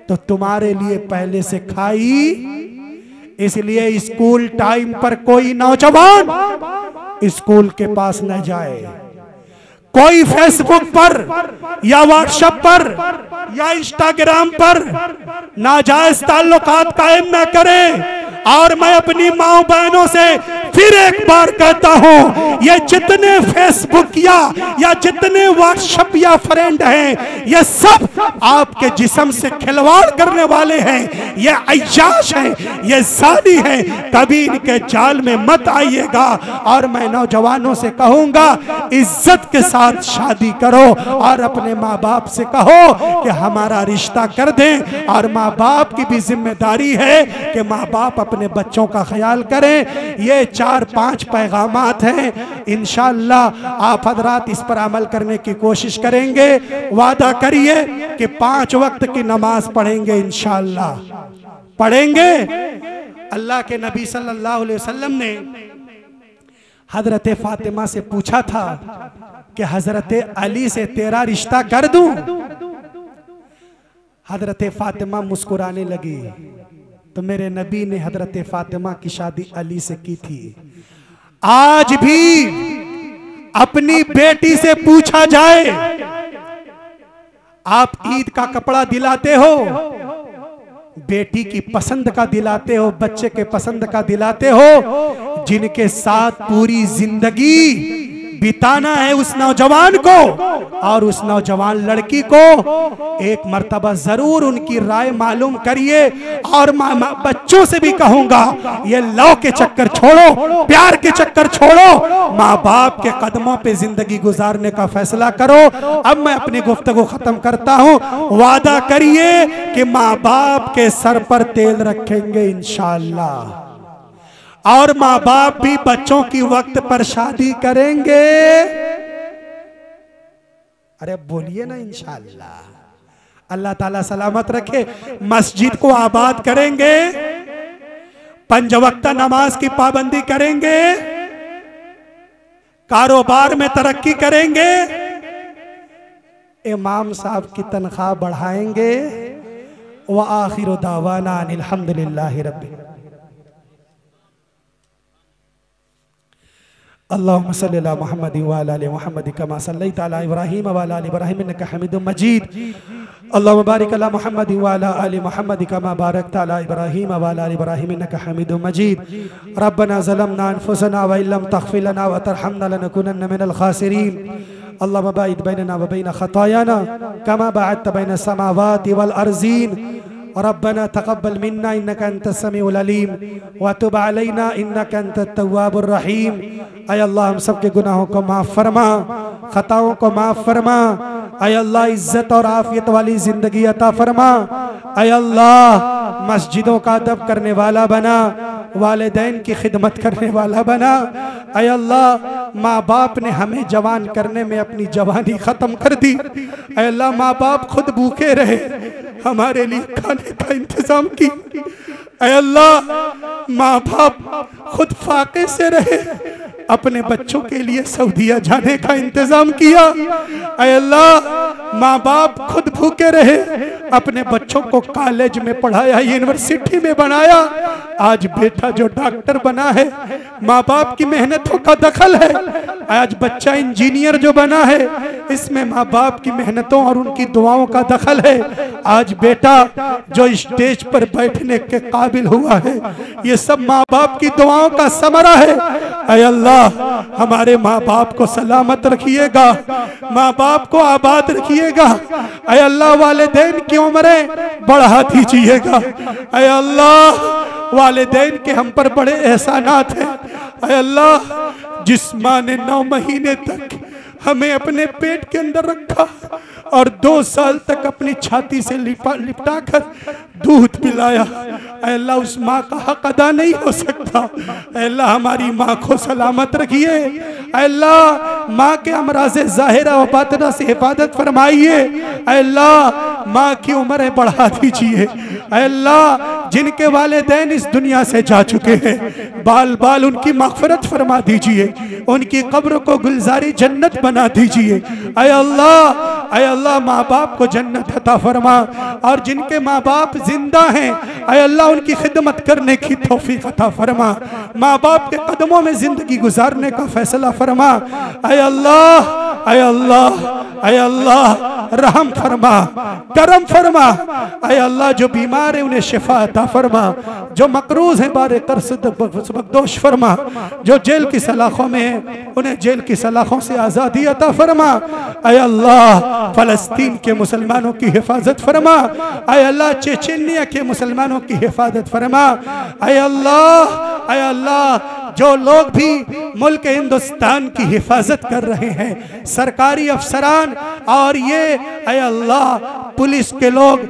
तो तुम्हारे लिए पहले से खाई। इसलिए स्कूल टाइम पर कोई नौजवान स्कूल के पास न जाए, कोई फेसबुक पर या व्हाट्सएप पर या इंस्टाग्राम पर नाजायज ताल्लुकात कायम न करे। और मैं अपनी माँ बहनों से फिर एक बार कहता हूँ, ये जितने फेसबुक या जितने व्हाट्सएप या फ्रेंड हैं, ये सब आपके जिस्म से खिलवाड़ करने वाले हैं। ये अय्याश हैं, ये जाली हैं, कभी इनके जाल में मत आइएगा। और मैं नौजवानों से कहूँगा, इज्जत के साथ शादी करो और अपने माँ बाप से कहो कि हमारा रिश्ता कर दें। और माँ बाप की भी जिम्मेदारी है कि माँ बाप अपने बच्चों का ख्याल करें। ये 4-5 पैगामात हैं, इंशाअल्लाह आप हजरात इस पर अमल करने की कोशिश करेंगे। वादा करिए कि 5 वक्त की नमाज पढ़ेंगे, इंशाअल्लाह पढ़ेंगे। अल्लाह के नबी सल्लल्लाहु अलैहि वसल्लम ने हजरत फातिमा से पूछा था कि हजरत अली से तेरा रिश्ता कर दूं। हजरत फातिमा मुस्कुराने लगी, तो मेरे नबी ने हजरत फातिमा की शादी अली से की थी। आज भी अपनी बेटी से पूछा जाए, आप ईद का कपड़ा दिलाते हो, बेटी की पसंद का दिलाते हो, बच्चे के पसंद का दिलाते हो, जिनके साथ पूरी जिंदगी बिताना है उस नौजवान को और उस नौजवान लड़की को, एक मर्तबा जरूर उनकी राय मालूम करिए। और बच्चों से भी कहूंगा, ये लव के चक्कर छोड़ो, प्यार के चक्कर छोड़ो, माँ बाप के कदमों पे जिंदगी गुजारने का फैसला करो। अब मैं अपनी गुफ्तगू खत्म करता हूँ। वादा करिए कि माँ बाप के सर पर तेल रखेंगे इंशाअल्लाह, और माँ बाप भी बच्चों की वक्त पर शादी करेंगे। अरे बोलिए ना इंशाअल्लाह। अल्लाह ताला सलामत रखे। मस्जिद को आबाद करेंगे, 5 वक्त नमाज की पाबंदी करेंगे, कारोबार में तरक्की करेंगे, इमाम साहब की तनख्वाह बढ़ाएंगे। व आखिरु दावाना अनिल हम्दुलिल्लाहि रब्बिल अल्लाहुम्मा सल्लि अला मुहम्मद व अला आलि मुहम्मद कमा सल्लैता अला इब्राहीम व अला आलि इब्राहीम इन्नका हमीदुम मजीद। अल्लाहुम्मा बारिक अला मुहम्मद व अला आलि मुहम्मद कमा बारकता अला इब्राहीम व अला आलि इब्राहीम इन्नका हमीदुम मजीद। रब्बना ज़लमना अनफुसना व इल्लम तग़फिर लना व तरहमना लनकुनन्ना मिनल खासिरीन। अल्लाहुम्मा बाइद बैनना व बैन खतायाना कमा बाअदता बैन समावाति वल अर्ज़ीन। रब्बना तक़ब्बल मिन्ना इन्नका अंतस समीउल अलीम व तुब अलैना इन्नका अंतत तव्वाबुर रहीम। ऐ अल्लाह हम सब के गुनाहों को माफ़ फरमा, खताओं को माफ़ फरमा। ऐ अल्लाह इज्जत और आफियत वाली जिंदगी अता फरमा। ऐ अल्लाह मस्जिदों का अदब करने वाला बना, वालिदैन की खिदमत करने वाला बना। ऐ अल्लाह माँ बाप ने हमें जवान करने में अपनी जवानी ख़त्म कर दी। ऐ अल्लाह माँ बाप खुद भूखे रहे, हमारे लिए खाने का इंतजाम की। ऐ अल्लाह माँ बाप खुद फाके से रहे, अपने बच्चों के लिए सऊदीया जाने का इंतजाम किया। ऐ अल्लाह माँ बाप खुद भूखे रहे, अपने बच्चों को कॉलेज में पढ़ाया, यूनिवर्सिटी में बनाया। आज बेटा जो डॉक्टर बना है, माँ बाप की मेहनतों का दखल है। आज बच्चा इंजीनियर जो बना है, इसमें माँ बाप की मेहनतों और उनकी दुआओं का दखल है। आज बेटा जो स्टेज पर बैठने के काबिल हुआ है, ये सब माँ बाप की दुआओं का समरा है। ऐ अल्लाह हमारे माँ बाप को सलामत रखिएगा, माँ बाप को आबाद रखिएगा। ऐ अल्लाह वालिदैन की उम्रें बढ़ा दीजिएगा। ऐ अल्लाह वालिदैन के हम पर बड़े एहसानात हैं। ऐ अल्लाह जिस माँ ने 9 महीने तक हमें अपने पेट के अंदर रखा और 2 साल तक अपनी छाती से लिपटा कर दूध पिलाया, अल्लाह उस माँ का हक अदा नहीं हो सकता। अल्लाह हमारी माँ को सलामत रखिए। अल्लाह माँ के अमराज़े ज़ाहिरा व बातिना से हिफाजत फरमाइए। अल्लाह माँ की उम्रें बढ़ा दीजिए। अल्लाह जिनके वालिदैन इस दुनिया से जा चुके हैं, बाल बाल उनकी मग़फ़िरत फरमा दीजिए, उनकी कब्र को गुलजारी जन्नत बना दीजिए। ऐ अल्लाह माँ बाप को जन्नत अता फरमा, और जिनके माँ बाप जिंदा हैं, ऐ अल्लाह उनकी खिदमत करने की तौफीक अता फरमा। माँ बाप के कदमों में जिंदगी गुजारने का फैसला फरमा। ऐ अल्लाह ऐ अल्लाह ऐ अल्लाह रहम फरमा, करम फरमा। ऐ अल्लाह जो बीमार है उन्हें शिफा अता फरमा, जो मकरूज है बारे कर्ज बख्शोश फरमा, जो जेल की सलाखों में है उन्हें जेल की सलाखों से आज़ादी अता फरमा। ऐ अल्लाह फ़लस्तीन के मुसलमानों की हिफाजत फरमा। ऐ अल्लाह चेचेनिया के मुसलमानों की हिफाजत फरमा। ऐ अल्लाह जो लोग भी मुल्क हिंदुस्तान की हिफाजत कर रहे हैं, सरकारी अफसरान और ये ऐ अल्लाह पुलिस के लोग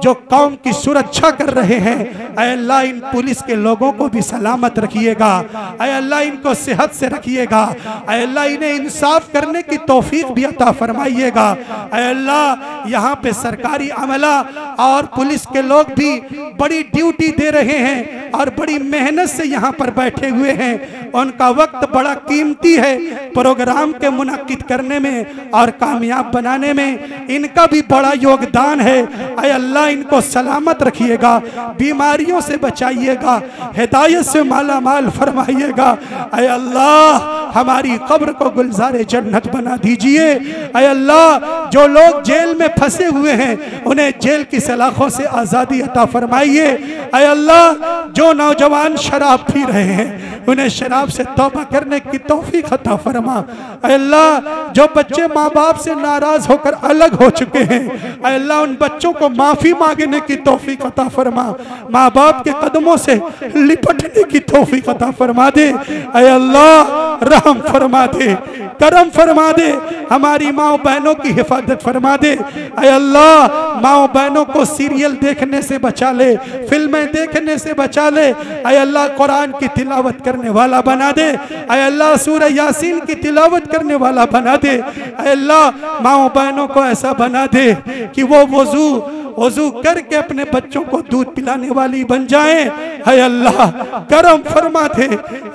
जो कौम की सुरक्षा कर रहे हैं, ऐ अल्लाह इन पुलिस के लोगों को भी सलामत रखिएगा। ऐ अल्लाह इनको सेहत से रखिएगा। ऐ अल्लाह इन्हें इंसाफ करने की तौफीक भी अता फरमाइएगा। ऐ अल्लाह यहाँ पे सरकारी अमला और पुलिस के लोग भी बड़ी ड्यूटी दे रहे हैं। और बड़ी मेहनत से यहाँ पर बैठे हुए हैं। उनका वक्त बड़ा कीमती है प्रोग्राम के मुनक्किद करने में और कामयाब बनाने में, इनका भी बड़ा योगदान है। ऐ अल्लाह इनको सलामत रखिएगा, बीमारियों से बचाइएगा, हिदायत से माला माल फरमाइएगा। ऐ अल्लाह हमारी कब्र को गुलज़ारे जन्नत बना दीजिए। ऐ अल्लाह जो लोग जेल में फंसे हुए हैं उन्हें जेल की सलाखों से आज़ादी अता फरमाइए। ऐ अल्लाह जो नौजवान शराब पी रहे हैं उन्हें शराब से तौबा करने की तौफीक अता फरमा। ऐ अल्लाह जो बच्चे माँ बाप से नाराज होकर अलग हो चुके हैं, ऐ अल्लाह उन बच्चों को माफ़ी मांगने की तौफीक अता फरमा, माँ बाप के कदमों से लिपटने की तौफीक अता फरमा दे। ऐ अल्लाह रहम फरमा दे, करम फरमा दे, हमारी माँ बहनों की हिफाजत फरमा दे। ऐ अल्लाह माँ बहनों को सीरियल देखने से बचा ले, फिल्में देखने से बचा ले। ऐ अल्लाह कुरान की तिलावत करने वाला बना दे। ऐ अल्लाह सूरह यासीन की तिलावत करने वाला बना दे। ऐ अल्लाह माँ बहनों को ऐसा बना दे कि वो वजू करके अपने बच्चों को दूध पिलाने वाली बन जाएं। ऐ अल्लाह करम फरमा दे,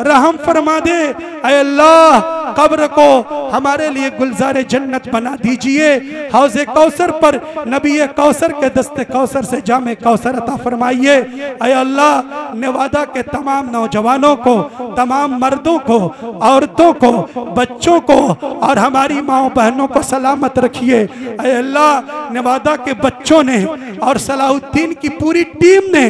रहम फरमा दे। ऐ अल्लाह कब्र को हमारे लिए गुलज़ारे जन्नत बना दीजिए। हौज़े कौसर पर नबी कौसर के दस्ते कौसर से जामे कौसर अता फरमाइए। ऐ अल्लाह नेवादा के तमाम नौजवानों को, तमाम मर्दों को, औरतों को, बच्चों को और हमारी माँ बहनों को सलामत रखिए। ऐ अल्लाह नेवादा के बच्चों ने और सलाहुद्दीन की पूरी टीम ने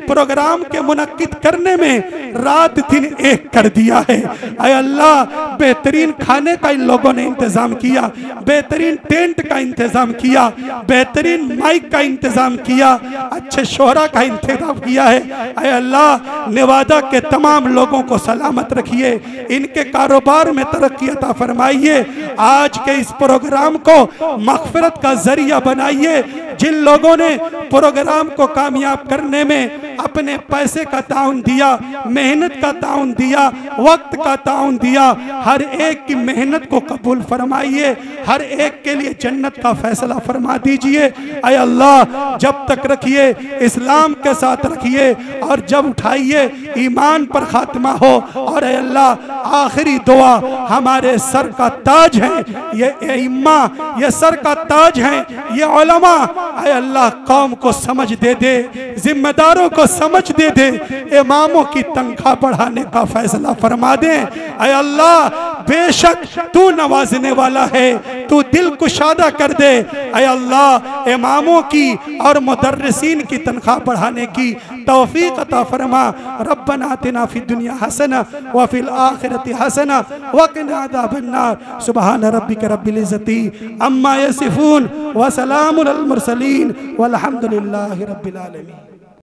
प्रोग्राम के मुनक्किद करने में रात दिन एक कर दिया है। ऐ अल्लाह बेहतरीन खाने का इन लोगों ने इंतजाम किया, बेहतरीन टेंट का इंतजाम किया, बेहतरीन माइक का इंतजाम किया, अच्छे शोहरा का इंतजाम किया है। ऐ अल्लाह नेवादा के तमाम लोगों को सलामत रखिए, इनके कारोबार में तरक्की अता फरमाइए। आज के इस प्रोग्राम को मग़फ़िरत का जरिया बनाइए। जिन लोगों ने प्रोग्राम को कामयाब करने में अपने पैसे का ताउन दिया, मेहनत का ताउन दिया, वक्त का ताउन दिया, हर एक की मेहनत को कबूल फरमाइए, हर एक के लिए जन्नत का फैसला फरमा दीजिए। ऐ अल्लाह जब तक रखिए इस्लाम के साथ रखिए और जब उठाइए ईमान पर खात्मा हो। और ऐ अल्लाह आखिरी दुआ हमारे सर का ताज है ये इम्मा, ये सर का ताज है ये उलमा। ऐ अल्लाह कौम को समझ दे दे, जिम्मेदारों को समझ दे दे, इमामों की तनख्वाह बढ़ाने का फैसला फरमा दे। ऐ अल्लाह बेशक तू नवाजने वाला है, तू दिल कुशादा कर दे। ऐ अल्लाह इमामों की और मुदर्रिसीन की तनख्वाह बढ़ाने की तौफीक अता फरमा। रब्बना आतिना फिद दुनिया हसना व फिल आखिरति हसना व क़िना अज़ाबन्नार। सुब्हान रब्बिका रब्बिल इज़्ज़ति अम्मा यसिफून व सलामुन अलल मुरसलीन वल्हम्दुलिल्लाहि रब्बिल आलमीन।